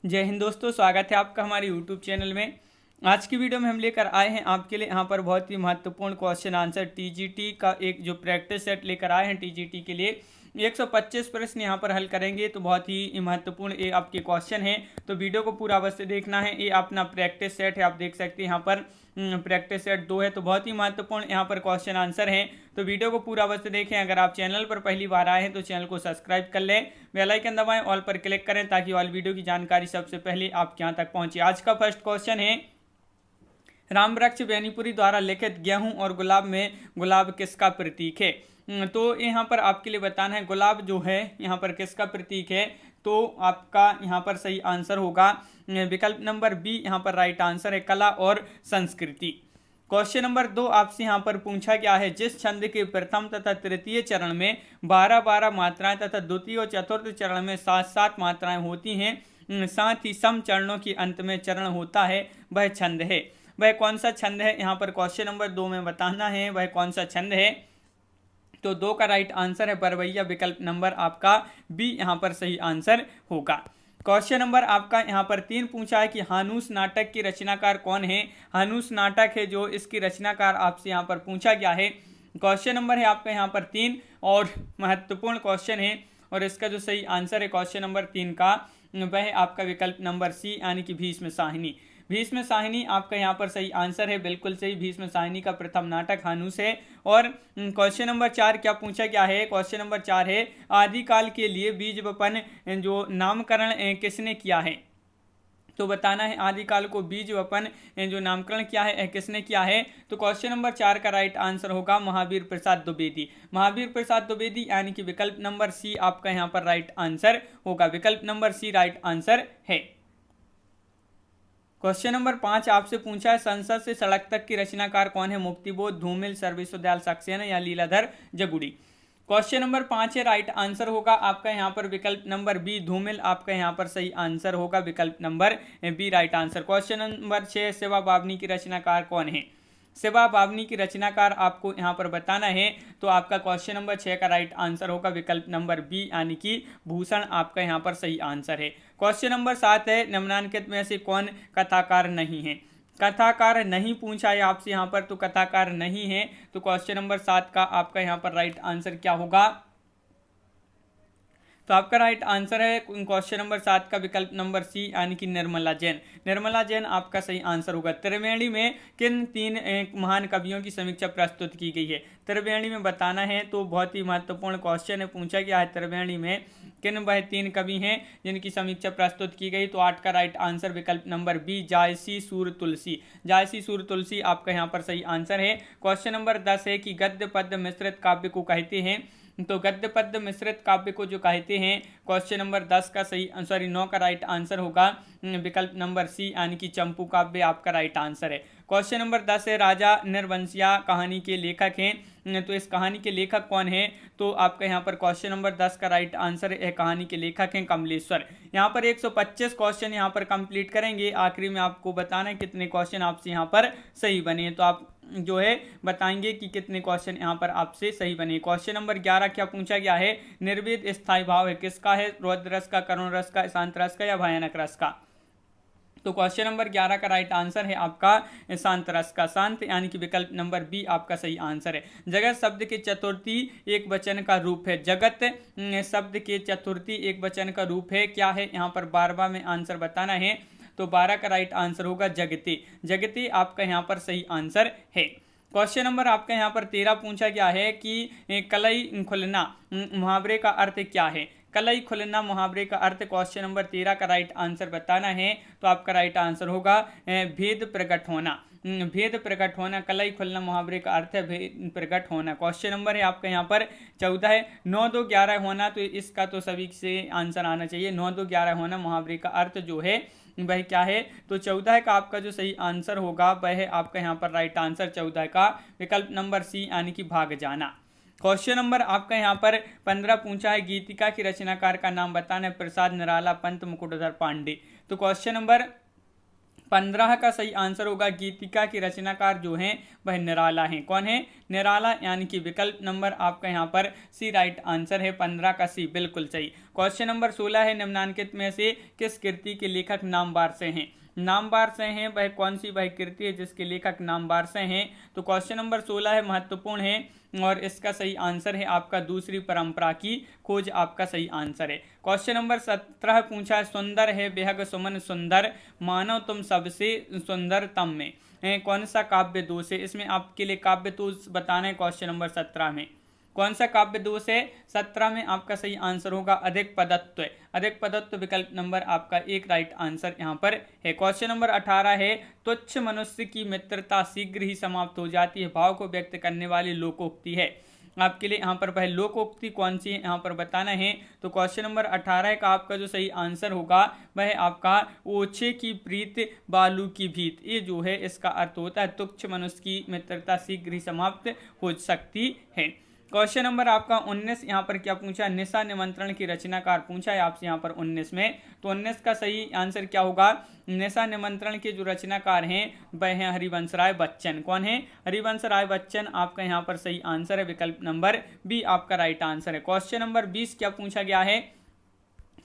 जय हिंद दोस्तों, स्वागत है आपका हमारे YouTube चैनल में। आज की वीडियो में हम लेकर आए हैं आपके लिए यहाँ पर बहुत ही महत्वपूर्ण क्वेश्चन आंसर टीजीटी का एक जो प्रैक्टिस सेट लेकर आए हैं टीजीटी के लिए 125 प्रश्न यहाँ पर हल करेंगे। तो बहुत ही महत्वपूर्ण ये आपके क्वेश्चन है, तो वीडियो को पूरा अवश्य देखना है। ये अपना प्रैक्टिस सेट है, आप देख सकते हैं यहाँ पर प्रैक्टिस सेट 2 है। तो बहुत ही महत्वपूर्ण यहाँ पर क्वेश्चन आंसर है, तो वीडियो को पूरा अवश्य देखें। अगर आप चैनल पर पहली बार आए हैं तो चैनल को सब्सक्राइब कर लें, बेल आइकन दबाएं, ऑल पर क्लिक करें ताकि ऑल वीडियो की जानकारी सबसे पहले आपके यहाँ तक पहुंचे। आज का फर्स्ट क्वेश्चन है, रामवृक्ष बेनीपुरी द्वारा लिखित गेहूं और गुलाब में गुलाब किसका प्रतीक है? तो यहाँ पर आपके लिए बताना है गुलाब जो है यहाँ पर किसका प्रतीक है। तो आपका यहाँ पर सही आंसर होगा विकल्प नंबर बी, यहाँ पर राइट आंसर है कला और संस्कृति। क्वेश्चन नंबर 2 आपसे यहाँ पर पूछा गया है, जिस छंद के प्रथम तथा तृतीय चरण में 12-12 मात्राएं तथा द्वितीय और चतुर्थ चरण में 7-7 मात्राएं होती हैं, साथ ही सम चरणों के अंत में चरण होता है, वह छंद है। वह कौन सा छंद है? यहाँ पर क्वेश्चन नंबर 2 में बताना है वह कौन सा छंद है। तो 2 का राइट आंसर है बरवैया, विकल्प नंबर आपका बी यहाँ पर सही आंसर होगा। क्वेश्चन नंबर आपका यहाँ पर 3 पूछा है कि हानूस नाटक की रचनाकार कौन है? हानूस नाटक है जो इसकी रचनाकार आपसे यहाँ पर पूछा गया है। क्वेश्चन नंबर है आपका यहाँ पर 3 और महत्वपूर्ण क्वेश्चन है, और इसका जो सही आंसर है क्वेश्चन नंबर 3 का वह आपका विकल्प नंबर सी यानी कि भीष्म साहिनी। भीष्म साहिनी आपका यहाँ पर सही आंसर है, बिल्कुल सही। भीष्म साहिनी का प्रथम नाटक हानूस है। और क्वेश्चन नंबर 4 क्या पूछा गया है? क्वेश्चन नंबर 4 है, आदिकाल के लिए बीज वपन जो नामकरण किसने किया है? तो बताना है आदिकाल को बीज वपन जो नामकरण किया है किसने किया है। तो क्वेश्चन नंबर 4 का राइट आंसर होगा महावीर प्रसाद द्विवेदी। महावीर प्रसाद द्विवेदी यानी कि विकल्प नंबर सी आपका यहाँ पर राइट आंसर होगा, विकल्प नंबर सी राइट आंसर है। क्वेश्चन नंबर 5 आपसे पूछा है, संसद से सड़क तक की रचनाकार कौन है? मुक्तिबोध, धूमिल, सर्वविश्वविद्यालय सक्सेना या लीलाधर जगुड़ी। क्वेश्चन नंबर 5 है, राइट आंसर होगा आपका यहाँ पर विकल्प नंबर बी, धूमिल आपका यहाँ पर सही आंसर होगा, विकल्प number B right answer. Question number 6, सेवा बावनी की रचनाकार कौन है? सेवा बावनी की रचनाकार आपको यहाँ पर बताना है। तो आपका क्वेश्चन नंबर 6 का राइट आंसर होगा विकल्प नंबर बी यानी कि भूषण आपका यहाँ पर सही आंसर है। क्वेश्चन नंबर 7 है, निम्नलिखित में से कौन कथाकार नहीं है? कथाकार नहीं पूछा है आपसे यहाँ पर, तो कथाकार नहीं है। तो क्वेश्चन नंबर 7 का आपका यहाँ पर राइट आंसर क्या होगा? तो आपका राइट आंसर है क्वेश्चन नंबर 7 का विकल्प नंबर सी यानी कि निर्मला जैन। निर्मला जैन आपका सही आंसर होगा। त्रिवेणी में किन 3 महान कवियों की समीक्षा प्रस्तुत की गई है? त्रिवेणी में बताना है, तो बहुत ही महत्वपूर्ण क्वेश्चन है, पूछा गया है त्रिवेणी में किन वह 3 कवि हैं जिनकी समीक्षा प्रस्तुत की गई। तो 8 का राइट आंसर विकल्प नंबर बी, जायसी सूर तुलसी। जायसी सूर तुलसी आपका यहाँ पर सही आंसर है। क्वेश्चन नंबर 10 है कि गद्य पद्य मिश्रित काव्य को कहते हैं। तो गद्य पद्य मिश्रित काव्य को जो कहते हैं, क्वेश्चन नंबर 10 का सही 9 का राइट आंसर होगा विकल्प नंबर सी यानी कि चंपू काव्य आपका राइट आंसर है। क्वेश्चन नंबर 10 है, राजा निर्वंशिया कहानी के लेखक हैं। तो इस कहानी के लेखक कौन है? तो आपका यहाँ पर क्वेश्चन नंबर 10 का राइट आंसर है, कहानी के लेखक हैं कमलेश्वर। यहाँ पर 125 क्वेश्चन यहाँ पर कंप्लीट करेंगे। आखिरी में आपको बताना है कितने क्वेश्चन आपसे यहाँ पर सही बने, तो आप जो है बताएंगे कि कितने क्वेश्चन यहाँ पर आपसे सही बने। क्वेश्चन नंबर 11 क्या पूछा गया है? निर्वेद स्थायी भाव है किसका है? रौद्र रस का, करुण रस का, शांत रस का या भयानक रस का? तो क्वेश्चन नंबर 11 का राइट आंसर है आपका शांत रस का। शांत यानी कि विकल्प नंबर बी आपका सही आंसर है। जगत शब्द के चतुर्थी एक वचन का रूप है। जगत शब्द के चतुर्थी एक वचन का रूप है, क्या है? यहाँ पर 12वां में आंसर बताना है। तो 12 का राइट आंसर होगा जगते। जगते आपका यहाँ पर सही आंसर है। क्वेश्चन नंबर आपका यहाँ पर 13 पूछा गया है कि कलई खुलना मुहावरे का अर्थ क्या है? कलई खुलना मुहावरे का अर्थ क्वेश्चन नंबर 13 का राइट आंसर बताना है। तो आपका राइट आंसर होगा भेद प्रकट होना। भेद प्रकट होना, कलई खुलना मुहावरे का अर्थ है भेद प्रकट होना। क्वेश्चन नंबर है आपका यहाँ पर 14 है, 9 2 11 होना। तो इसका तो सभी से आंसर आना चाहिए। 9 2 11 होना मुहावरे का अर्थ जो है वह क्या है? तो 14 का आपका जो सही आंसर होगा वह है आपका यहाँ पर राइट आंसर 14 का विकल्प नंबर सी यानी कि भाग जाना। क्वेश्चन नंबर आपका यहाँ पर 15 पूछा है, गीतिका की रचनाकार का नाम बताना है। प्रसाद निराला, पंत, मुकुटधर पांडे। तो क्वेश्चन नंबर 15 का सही आंसर होगा गीतिका के रचनाकार जो हैं वह निराला हैं। कौन है? निराला, यानी कि विकल्प नंबर आपका यहाँ पर सी राइट आंसर है। 15 का सी बिल्कुल सही। क्वेश्चन नंबर 16 है, निम्नांकित में से किस कृति के लेखक नामवार से हैं? नामवार से हैं वह कौन सी वह कृति है जिसके लेखक नामवार से हैं? तो क्वेश्चन नंबर 16 है, महत्वपूर्ण है और इसका सही आंसर है आपका दूसरी परंपरा की खोज आपका सही आंसर है। क्वेश्चन नंबर 17 पूछा है, सुंदर है बेहग सुमन सुंदर, मानो तुम सबसे सुंदर तम में कौन सा काव्य दोष है? इसमें आपके लिए काव्य दोष बताना है। क्वेश्चन नंबर 17 में कौन सा काव्य दोष है? 17 में आपका सही आंसर होगा अधिक पदत्व। अधिक पदत्व विकल्प नंबर आपका एक राइट आंसर यहाँ पर है। क्वेश्चन नंबर 18 है, तुच्छ मनुष्य की मित्रता शीघ्र ही समाप्त हो जाती है, भाव को व्यक्त करने वाली लोकोक्ति है। आपके लिए यहाँ पर वह लोकोक्ति कौन सी है यहाँ पर बताना है। तो क्वेश्चन नंबर 18 का आपका जो सही आंसर होगा वह आपका ओछे की प्रीत बालू की भीत, ये जो है इसका अर्थ होता है तुच्छ मनुष्य की मित्रता शीघ्र ही समाप्त हो सकती है। क्वेश्चन नंबर आपका 19 यहाँ पर क्या पूछा? निशा निमंत्रण की रचनाकार पूछा है आपसे यहाँ पर 19 में। तो 19 का सही आंसर क्या होगा? निशा निमंत्रण के जो रचनाकार हैं वह हैं हरिवंश राय बच्चन। कौन है? हरिवंश राय बच्चन आपका यहाँ पर सही आंसर है। विकल्प नंबर बी आपका राइट आंसर है। क्वेश्चन नंबर 20 क्या पूछा गया है?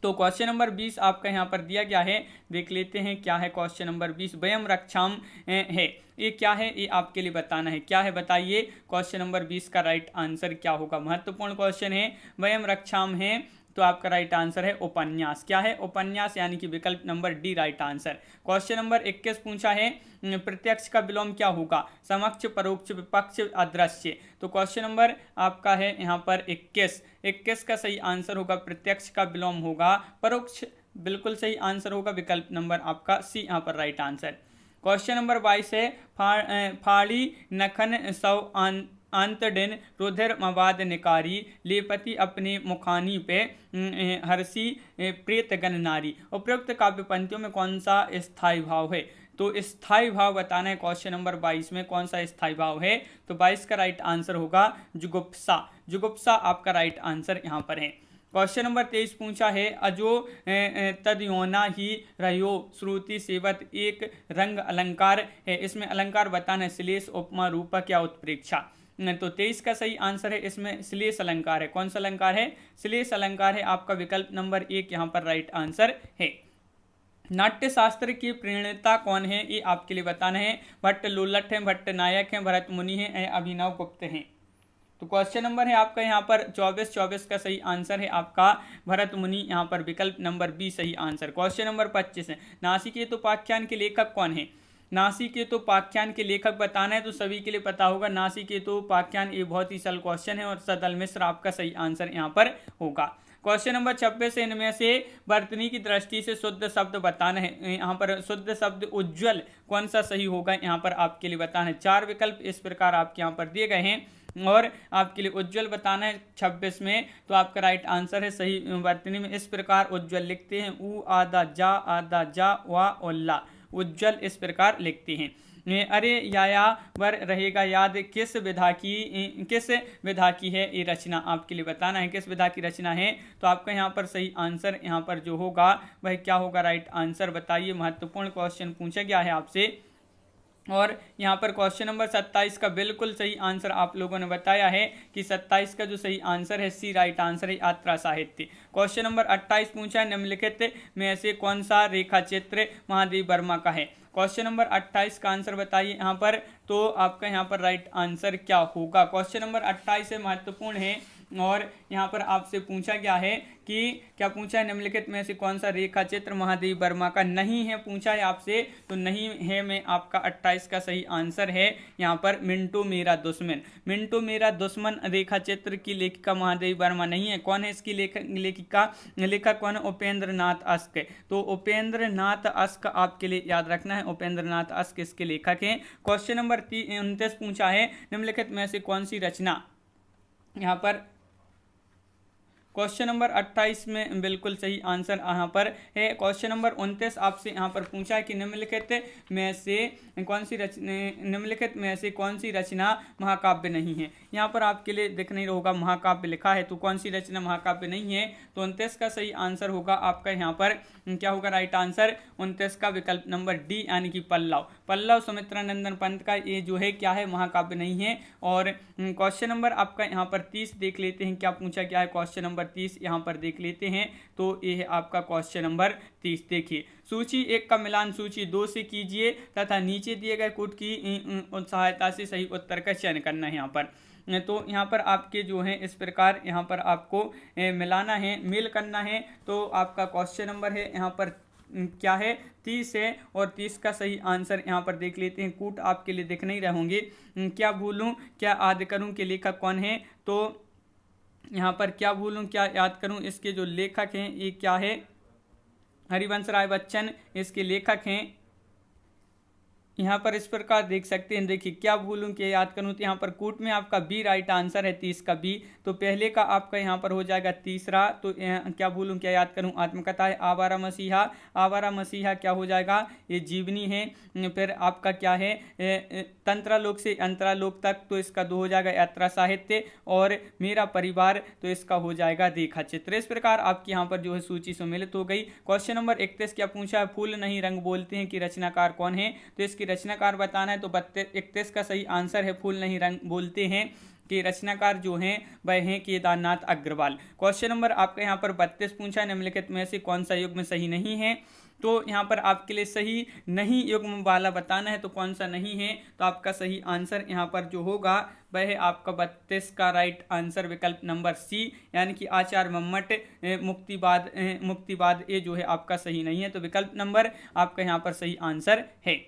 तो क्वेश्चन नंबर 20 आपका यहाँ पर दिया गया है, देख लेते हैं क्या है क्वेश्चन नंबर 20। वयम रक्षाम है, ये क्या है ये आपके लिए बताना है। क्या है बताइए? क्वेश्चन नंबर 20 का राइट आंसर क्या होगा? महत्वपूर्ण क्वेश्चन है। वयम रक्षाम है तो आपका राइट आंसर है उपन्यास। क्या है? उपन्यास, यानी कि विकल्प number D right answer. Question number 21 पूछा है, प्रत्यक्ष का विलोम क्या होगा? समक्ष, परोक्ष, विपक्ष, अदृश्य। तो क्वेश्चन नंबर आपका है यहाँ पर 21 का सही आंसर होगा प्रत्यक्ष का विलोम होगा परोक्ष, बिल्कुल सही आंसर होगा। विकल्प नंबर आपका सी यहाँ पर राइट आंसर। क्वेश्चन नंबर 22 है, फाड़ी नखन सौ अंतडिन रुधिर मवाद निकारी, लेपति अपने मुखानी पे हर्षी प्रेतगन नारी। उपरोक्त काव्य पंक्तियों में कौन सा स्थायी भाव है? तो स्थायी भाव बताना है। क्वेश्चन नंबर 22 में कौन सा स्थायी भाव है? तो 22 का राइट आंसर होगा जुगुप्सा। जुगुप्सा आपका राइट आंसर यहाँ पर है। क्वेश्चन नंबर 23 पूछा है, अजो तदयोना ही रहो श्रुति सेवत एक रंग अलंकार है। इसमें अलंकार बताना है। श्लेष, उपमा, रूपक या उत्प्रेक्षा। तो 23 का सही आंसर है इसमें श्लेष अलंकार है। कौन सा अलंकार है? श्लेष अलंकार है आपका। विकल्प नंबर 1 यहाँ पर राइट आंसर है। नाट्य शास्त्र की प्रणेता कौन है ये आपके लिए बताना है। भट्ट लोलट हैं, भट्ट नायक हैं, भरत मुनि हैं, अभिनव गुप्त हैं। तो क्वेश्चन नंबर है आपका यहाँ पर 24 का सही आंसर है आपका भरत मुनि, यहाँ पर विकल्प नंबर बी सही आंसर। क्वेश्चन नंबर 25 है, नासिकेतुपाख्यान के लेखक कौन है? नासिकेतुपाख्यान के लेखक बताना है तो सभी के लिए पता होगा। नासिकेतुपाख्यान ये बहुत ही सरल क्वेश्चन है और सदल मिश्र आपका सही आंसर यहाँ पर होगा। क्वेश्चन नंबर 26 है, इनमें से वर्तनी की दृष्टि से शुद्ध शब्द बताना है। यहाँ पर शुद्ध शब्द उज्ज्वल कौन सा सही होगा यहाँ पर आपके लिए बताना है। 4 विकल्प इस प्रकार आपके यहाँ पर दिए गए हैं और आपके लिए उज्ज्वल बताना है 26 में। तो आपका राइट आंसर है सही वर्तनी में इस प्रकार उज्ज्वल लिखते हैं, उ आदा जा वा ओल्ला, उज्ज्वल इस प्रकार लिखते हैं। अरे याया वर रहेगा याद किस विधा की है ये रचना आपके लिए बताना है। किस विधा की रचना है? तो आपका यहाँ पर सही आंसर यहाँ पर जो होगा वह क्या होगा? राइट आंसर बताइए। महत्वपूर्ण क्वेश्चन पूछा गया है आपसे और यहाँ पर क्वेश्चन नंबर 27 का बिल्कुल सही आंसर आप लोगों ने बताया है कि 27 का जो सही आंसर है सी राइट आंसर है यात्रा साहित्य। क्वेश्चन नंबर 28 पूछा है, निम्नलिखित में से कौन सा रेखा चित्र महादेव वर्मा का है? क्वेश्चन नंबर 28 का आंसर बताइए यहाँ पर। तो आपका यहाँ पर राइट आंसर क्या होगा? क्वेश्चन नंबर 28 है, महत्वपूर्ण है और यहाँ पर आपसे पूछा गया है कि क्या पूछा है, निम्नलिखित में से कौन सा रेखा चित्र महादेव वर्मा का नहीं है पूछा है आपसे। तो नहीं है में आपका 28 का सही आंसर है यहाँ पर मिंटू मेरा दुश्मन। मिंटू मेरा दुश्मन रेखा चित्र की लेखिका महादेव वर्मा नहीं है। कौन है इसकी लेखक कौन है? उपेंद्र नाथ अस्क। तो उपेंद्र नाथ अस्क आपके लिए याद रखना है, उपेंद्र नाथ अस्क इसके लेखक हैं। क्वेश्चन नंबर 29 पूछा है, निम्नलिखित में से कौन सी रचना यहाँ पर क्वेश्चन नंबर 28 में बिल्कुल सही आंसर यहाँ पर है। क्वेश्चन नंबर 29 आपसे यहाँ पर पूछा है कि निम्नलिखित में से कौन सी रचना महाकाव्य नहीं है। यहाँ पर आपके लिए दिख नहीं होगा महाकाव्य लिखा है, तो कौन सी रचना महाकाव्य नहीं है, तो 29 का सही आंसर होगा आपका यहाँ पर क्या होगा राइट आंसर 29 का विकल्प नंबर डी यानी कि पल्लव सुमित्रानंदन पंत का ये जो है क्या है महाकाव्य नहीं है। और क्वेश्चन नंबर आपका यहाँ पर 30 देख लेते हैं, क्या पूछा क्या है क्वेश्चन नंबर 30 यहाँ पर देख लेते हैं। तो ये है आपका क्वेश्चन नंबर 30। देखिए सूची 1 का मिलान सूची 2 से कीजिए तथा नीचे दिए गए कूट की सहायता से सही उत्तर का चयन करना है। यहाँ पर तो यहाँ पर आपके जो है इस प्रकार यहाँ पर आपको मिलाना है, मेल करना है। तो आपका क्वेश्चन नंबर है यहाँ पर क्या है 30 है, और 30 का सही आंसर यहाँ पर देख लेते हैं। कूट आपके लिए दिख नहीं रहे होंगे। क्या भूलूं क्या याद करूं के लेखक कौन है, तो यहाँ पर क्या भूलूं क्या याद करूं इसके जो लेखक हैं ये क्या है हरिवंश राय बच्चन इसके लेखक हैं। यहाँ पर इस प्रकार देख सकते हैं। देखिए क्या भूलूं क्या याद करूं, तो यहाँ पर कूट में आपका बी राइट आंसर है 30 का बी। तो पहले का आपका यहाँ पर हो जाएगा तीसरा। तो क्या भूलूं क्या याद करूं आत्मकथा है आवारा मसीहा क्या हो जाएगा ये जीवनी है। फिर आपका क्या है तंत्रालोक से अंतरालोक तक, तो इसका 2 हो जाएगा यात्रा साहित्य। और मेरा परिवार तो इसका हो जाएगा रेखा चित्र। इस प्रकार आपकी यहाँ पर जो है सूची सम्मिलित हो गई। क्वेश्चन नंबर 31 क्या पूछा है फूल नहीं रंग बोलते हैं कि रचनाकार कौन है, तो इसकी रचनाकार बताना है। तो 31 का सही आंसर है फूल नहीं रंग बोलते हैं कि रचनाकार जो हैं वह हैं केदारनाथ अग्रवाल। क्वेश्चन नंबर आपका यहाँ पर 32 पूछा है निम्नलिखित में से कौन सा युग्म सही नहीं है, तो यहाँ पर आपके लिए सही नहीं युग्म वाला बताना है। तो कौन सा नहीं है, तो आपका सही आंसर यहाँ पर जो होगा वह है आपका 32 का राइट आंसर विकल्प नंबर सी यानी कि आचार्य मम्मट मुक्तिवाद ये जो है आपका सही नहीं है। तो विकल्प नंबर आपका यहाँ पर सही आंसर है।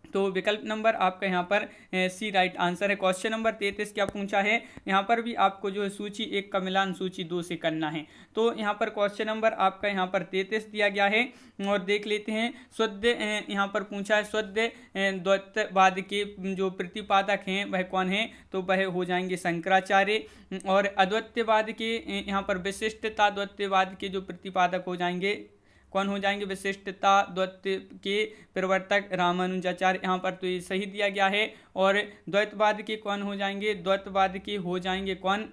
तो विकल्प नंबर आपका यहाँ पर सी राइट आंसर है। क्वेश्चन नंबर 33 क्या पूछा है, यहाँ पर भी आपको जो है सूची 1 का मिलान सूची 2 से करना है। तो यहाँ पर क्वेश्चन नंबर आपका यहाँ पर 33 दिया गया है और देख लेते हैं। शुद्ध यहाँ पर पूछा है शुद्ध द्वैतवाद के जो प्रतिपादक हैं वह कौन है, तो वह हो जाएंगे शंकराचार्य। और अद्वैतवाद के यहाँ पर विशिष्टता द्वैतवाद के जो प्रतिपादक हो जाएंगे कौन हो जाएंगे, विशिष्टता द्वैत के प्रवर्तक रामानुजाचार्य। यहाँ पर तो ये सही दिया गया है। और द्वैतवाद के कौन हो जाएंगे, द्वैतवाद के हो जाएंगे कौन,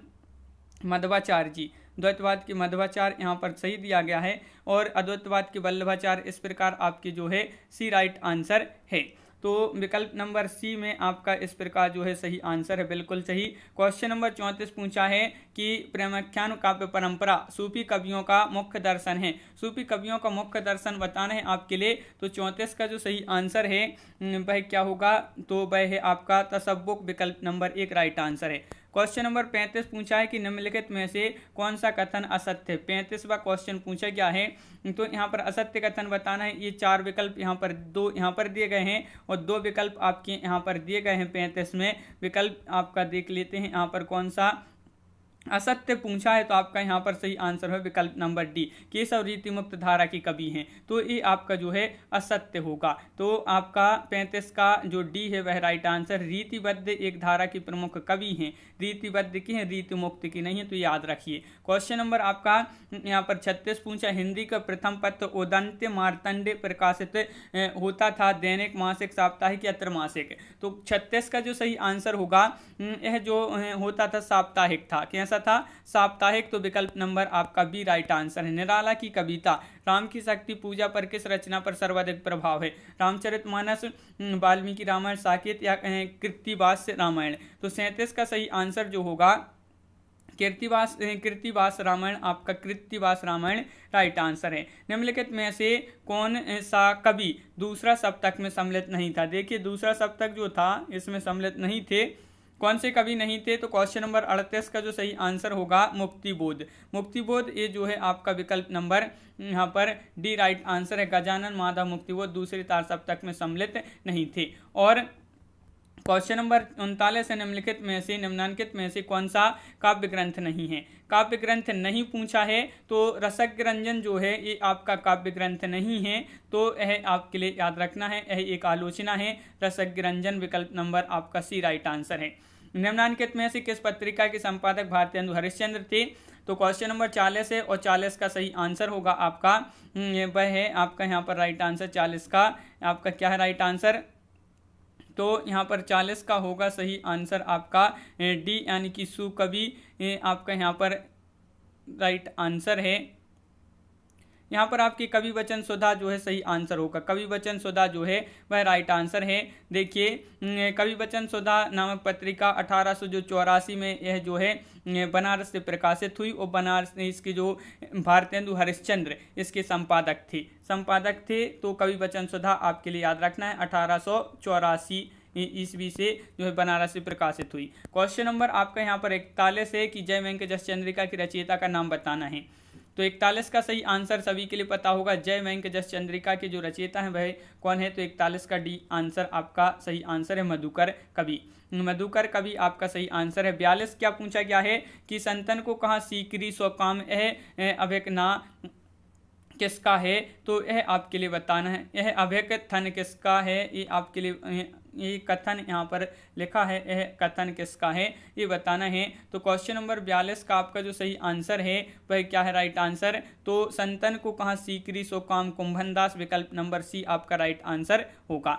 मध्वाचार्य जी। द्वैतवाद के मध्वाचार्य यहाँ पर सही दिया गया है। और अद्वैतवाद के वल्लभाचार्य। इस प्रकार आपके जो है सी राइट आंसर है। तो विकल्प नंबर सी में आपका इस प्रकार जो है सही आंसर है, बिल्कुल सही। क्वेश्चन नंबर 34 पूछा है कि प्रेमाख्यान काव्य परंपरा सूफी कवियों का मुख्य दर्शन है। सूफी कवियों का मुख्य दर्शन बताना है आपके लिए। तो 34 का जो सही आंसर है वह क्या होगा, तो वह है आपका तसव्वुफ विकल्प नंबर 1 राइट आंसर है। क्वेश्चन नंबर 35 पूछा है कि निम्नलिखित में से कौन सा कथन असत्य है। 35वां क्वेश्चन पूछा गया है। तो यहाँ पर असत्य कथन बताना है। ये 4 विकल्प यहाँ पर 2 यहाँ पर दिए गए हैं और 2 विकल्प आपके यहाँ पर दिए गए हैं 35 में। विकल्प आपका देख लेते हैं यहाँ पर कौन सा असत्य पूछा है। तो आपका यहाँ पर सही आंसर है विकल्प नंबर डी, केशव रीति मुक्त धारा के कवि हैं। तो ये आपका जो है असत्य होगा। तो आपका 35 का जो डी है वह राइट आंसर। रीतिबद्ध एक धारा के प्रमुख कवि हैं, रीतिबद्ध की हैं, रीति मुक्त की नहीं है, तो याद रखिए। क्वेश्चन नंबर आपका यहाँ पर 36 पूछा, हिंदी का प्रथम पत्र उदंत्य मार्तंड प्रकाशित होता था, दैनिक मासिक साप्ताहिक या त्रमासिक। तो 36 का जो सही आंसर होगा यह जो होता था साप्ताहिक था। कैसा था, साप्ताहिक। तो विकल्प नंबर आपका बी राइट आंसर है। निराला की कविता राम की शक्ति पूजा पर किस रचना पर सर्वाधिक प्रभाव है, रामचरितमानस, वाल्मीकि रामायण, साकेत या कृत्तिवास रामायण। तो 37 का सही आंसर जो होगा कृत्तिवास रामायण, आपका कृत्तिवास रामायण राइट आंसर है। निम्नलिखित में से कौन सा कवि दूसरा सप्तक में सम्मिलित नहीं था। देखिए दूसरा सप्तक जो था इसमें सम्मिलित नहीं थे। कौन से कवि नहीं थे, तो क्वेश्चन नंबर 38 का जो सही आंसर होगा मुक्तिबोध ये जो है आपका विकल्प नंबर यहाँ पर डी राइट आंसर है। गजानन माधव मुक्तिबोध दूसरे तार सप्तक में सम्मिलित नहीं थे। और क्वेश्चन नंबर 39 से निम्नांकित में से कौन सा काव्य ग्रंथ नहीं है। काव्य ग्रंथ नहीं पूछा है, तो रसज्ञ रंजन जो है ये आपका काव्य ग्रंथ नहीं है। तो यह आपके लिए याद रखना है, यह एक आलोचना है। रसज्ञ रंजन विकल्प नंबर आपका सी राइट आंसर है। निम्नलिखित में से किस पत्रिका के संपादक भारतेंदु हरिश्चंद्र थे? तो क्वेश्चन नंबर 40 है और 40 का सही आंसर होगा आपका वह है आपका यहाँ पर राइट आंसर 40 का आपका क्या है राइट आंसर? तो यहाँ पर 40 का होगा सही आंसर आपका डी यानी कि सुकवि आपका यहाँ पर राइट आंसर है। यहाँ पर आपकी कवि वचन सुधा जो है सही आंसर होगा। कवि वचन सुधा जो है वह राइट आंसर है। देखिए कवि वचन सुधा नामक पत्रिका 1884 में यह जो है बनारस से प्रकाशित हुई और बनारस इसके जो भारतेंदु हरिश्चंद्र इसके संपादक थे। तो कवि वचन सुधा आपके लिए याद रखना है 1884 ईस्वी से जो है बनारस से प्रकाशित हुई। क्वेश्चन नंबर आपका यहाँ पर 41 है कि जय वेंकट चंद्रिका की रचयिता का नाम बताना है। तो 41 का सही आंसर सभी के लिए पता होगा। जय वेंकट चंद्रिका के जो रचयिता हैं वह कौन है? तो 41 का डी आंसर आपका सही आंसर है मधुकर कवि। मधुकर कवि आपका सही आंसर है। 42 क्या पूछा गया है कि संतन को कहाँ सीकरी सो काम अभेक ना किसका है? तो यह आपके लिए बताना है। यह अभेक थन किसका है? ये आपके लिए ये कथन यहाँ पर लिखा है, यह कथन किसका है ये बताना है। तो क्वेश्चन नंबर 42 का आपका जो सही आंसर है वह क्या है राइट आंसर? तो संतन को कहाँ सीकरी सो काम कुंभनदास, विकल्प नंबर सी आपका राइट आंसर होगा।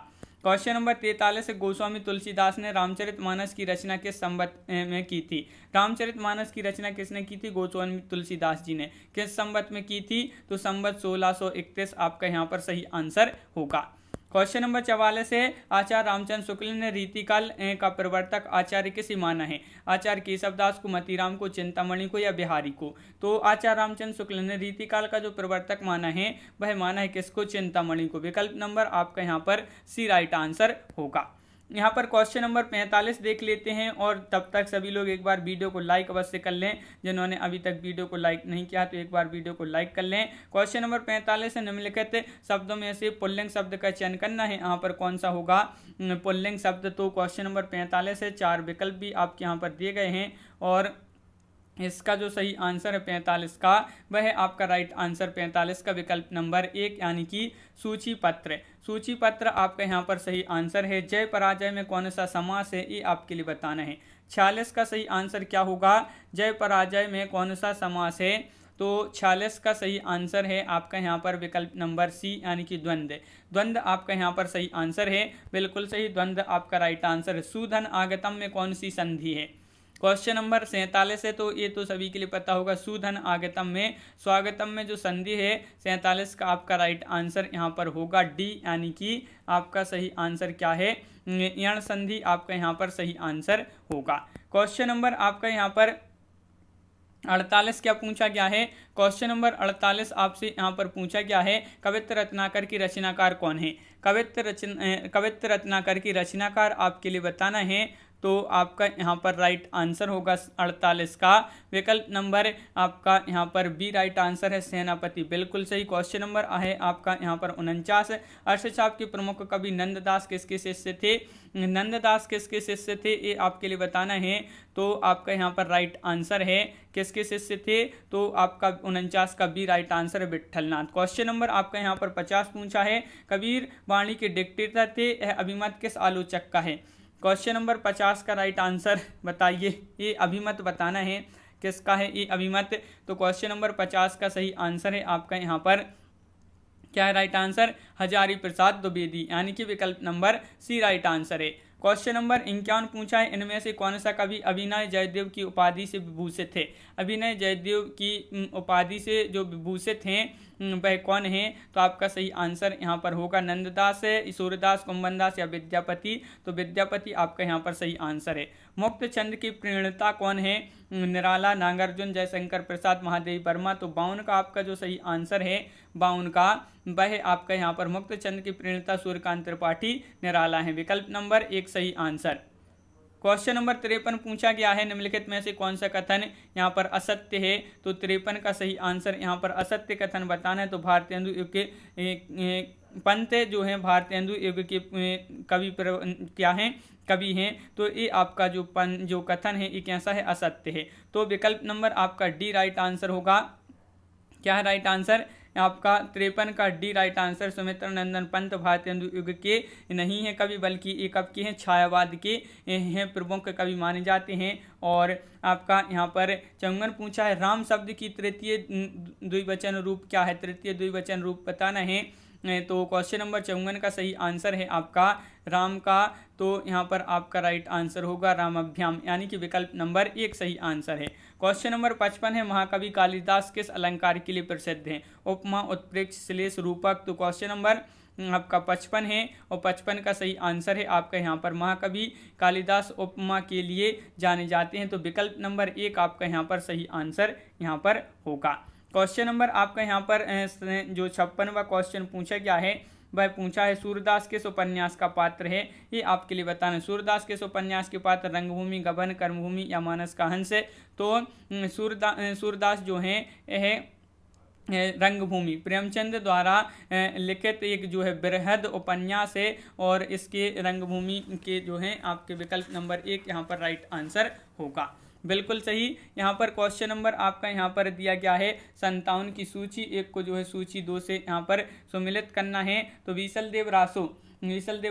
क्वेश्चन नंबर 43 गोस्वामी तुलसीदास ने रामचरितमानस की रचना किस संवत में की थी? रामचरितमानस की रचना किसने की थी? गोस्वामी तुलसीदास जी ने। किस संवत में की थी? तो संवत 1631 आपका यहाँ पर सही आंसर होगा। क्वेश्चन नंबर 44 है आचार्य रामचंद्र शुक्ल ने रीतिकाल का प्रवर्तक आचार्य किसे माना है? आचार्य केशवदास को, मतीराम को, चिंतामणि को या बिहारी को? तो आचार्य रामचंद्र शुक्ल ने रीतिकाल का जो प्रवर्तक माना है वह माना है किसको? चिंतामणि को। विकल्प नंबर आपका यहाँ पर सी राइट आंसर होगा। यहाँ पर क्वेश्चन नंबर 45 देख लेते हैं और तब तक सभी लोग एक बार वीडियो को लाइक अवश्य कर लें। जिन्होंने अभी तक वीडियो को लाइक नहीं किया तो एक बार वीडियो को लाइक कर लें। क्वेश्चन नंबर 45 है निम्नलिखित शब्दों में से पुल्लिंग शब्द का चयन करना है। यहाँ पर कौन सा होगा पुल्लिंग शब्द? तो क्वेश्चन नंबर 45 है। 4 विकल्प भी आपके यहाँ पर दिए गए हैं और इसका जो सही आंसर है 45 का वह है आपका राइट आंसर 45 का विकल्प नंबर 1 यानी कि सूची पत्र। सूची पत्र आपका यहाँ पर सही आंसर है। जय पराजय में कौन सा समास है ये आपके लिए बताना है। 46 का सही आंसर क्या होगा? जय पराजय में कौन सा समास है? तो 46 का सही आंसर है आपका यहाँ पर विकल्प नंबर सी यानी कि द्वंद्व। द्वंद्व आपका यहाँ पर सही आंसर है। बिल्कुल सही, द्वंद्व आपका राइट आंसर है। सुधन आगतम में कौन सी संधि है? क्वेश्चन नंबर 47 है। तो ये तो सभी के लिए पता होगा। सुधन आगतम में स्वागतम में जो संधि है 47 का आपका राइट आंसर यहाँ पर होगा डी यानी कि आपका सही आंसर क्या है? यण संधि आपका यहाँ पर सही आंसर होगा। क्वेश्चन नंबर आपका यहाँ पर 48 क्या पूछा गया है? क्वेश्चन नंबर 48 आपसे यहाँ पर पूछा गया है कवित्त रत्नाकर की रचनाकार कौन है? कवित्त रत्नाकर की रचनाकार आपके लिए बताना है। तो आपका यहाँ पर राइट आंसर होगा 48 का विकल्प नंबर आपका यहाँ पर बी राइट आंसर है सेनापति। बिल्कुल सही। क्वेश्चन नंबर है आपका यहाँ पर 49 अर्थशास्त्र के प्रमुख कवि नंददास किसके शिष्य थे? नंददास किसके शिष्य थे ये आपके लिए बताना है। तो आपका यहाँ पर राइट आंसर है किसके शिष्य थे? तो आपका 49 का बी राइट आंसर है विट्ठलनाथ। क्वेश्चन नंबर आपका यहाँ पर 50 पूछा है कबीर वाणी के डिक्टेटर थे, यह अभिमत किस आलोचक का है? क्वेश्चन नंबर 50 का राइट आंसर बताइए। ये अभिमत बताना है किसका है ये अभिमत। तो क्वेश्चन नंबर 50 का सही आंसर है आपका यहाँ पर क्या है राइट आंसर? हजारी प्रसाद द्विवेदी यानी कि विकल्प नंबर सी राइट आंसर है। क्वेश्चन नंबर 51 पूछा है इनमें से कौन सा कवि अभिनय जयदेव की उपाधि से विभूषित थे? अभिनय जयदेव की उपाधि से जो विभूषित हैं वह कौन है? तो आपका सही आंसर यहाँ पर होगा नंददास है, सूरदास, कुंभनदास या विद्यापति। तो विद्यापति आपका यहाँ पर सही आंसर है। मुक्त छंद की प्रणेता कौन है? निराला, नागार्जुन, जयशंकर प्रसाद, महादेवी वर्मा। तो 52 का आपका जो सही आंसर है 52 का वह आपका यहाँ पर मुक्त छंद की प्रणेता सूर्यकांत त्रिपाठी, निराला है। विकल्प नंबर 1 सही आंसर। क्वेश्चन नंबर 53 पूछा गया है निम्नलिखित में से कौन सा कथन यहाँ पर असत्य है? तो 53 का सही आंसर यहाँ पर असत्य कथन बताना है। तो भारतेंदु युग के पंत जो है भारतेंदु युग के कवि क्या हैं? कवि हैं। तो ये आपका जो कथन है ये कैसा है? असत्य है। तो विकल्प नंबर आपका डी राइट आंसर होगा। क्या है राइट आंसर? आपका 53 का डी राइट आंसर। सुमित्रा नंदन पंत भारतेंदु युग के नहीं है कवि, बल्कि एक आपके हैं छायावाद के हैं प्रमुख कवि माने जाते हैं। और आपका यहाँ पर 54 पूछा है राम शब्द की तृतीय द्विवचन रूप क्या है, तृतीय द्विवचन रूप बताना है। तो क्वेश्चन नंबर 54 का सही आंसर है आपका राम का, तो यहाँ पर आपका राइट आंसर होगा रामाभ्याम, यानी कि विकल्प नंबर 1 सही आंसर है। क्वेश्चन नंबर 55 है महाकवि कालिदास किस अलंकार के लिए प्रसिद्ध हैं, उपमा, उत्प्रेक्षा, श्लेष, रूपक। तो क्वेश्चन नंबर आपका 55 है और 55 का सही आंसर है आपका यहाँ पर महाकवि कालिदास उपमा के लिए जाने जाते हैं। तो विकल्प नंबर 1 आपका यहाँ पर सही आंसर यहाँ पर होगा। क्वेश्चन नंबर आपका यहाँ पर जो 56वां क्वेश्चन पूछा गया है वह पूछा है सूरदास किस उपन्यास का पात्र है, ये आपके लिए बताना। सूरदास किस उपन्यास के पात्र रंगभूमि, गबन, कर्मभूमि या मानस का हंस है। तो सूरदास जो है रंगभूमि प्रेमचंद द्वारा लिखित एक जो है बृहद उपन्यास है और इसके रंगभूमि के जो है आपके विकल्प नंबर 1 यहाँ पर राइट आंसर होगा। बिल्कुल सही। यहाँ पर क्वेश्चन नंबर आपका यहाँ पर दिया गया है 57 की सूची 1 को जो है सूची 2 से यहाँ पर सम्मिलित करना है। तो विशलदेव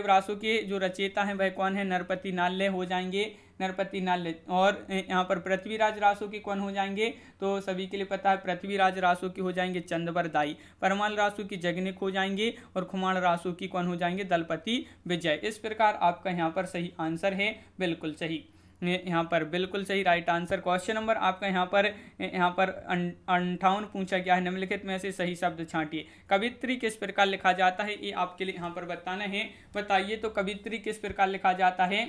रासो के जो रचयिता हैं वह कौन है, नरपति नाल्य हो जाएंगे, नरपति नाल्य। और यहाँ पर पृथ्वीराज रासो के कौन हो जाएंगे, तो सभी के लिए पता है पृथ्वीराज रासो की हो जाएंगे चंदबर दाई, परमाल रासो की जगनिक हो जाएंगे और खुमाण रासो की कौन हो जाएंगे, दलपति विजय। इस प्रकार आपका यहाँ पर सही आंसर है बिल्कुल सही, यहाँ पर बिल्कुल सही राइट आंसर। क्वेश्चन नंबर आपका यहाँ पर 58 पूछा गया है निम्नलिखित में से सही शब्द छांटिए। कवित्री किस प्रकार लिखा जाता है, ये आपके लिए यहाँ पर बताना है। बताइए तो कवित्री किस प्रकार लिखा जाता है,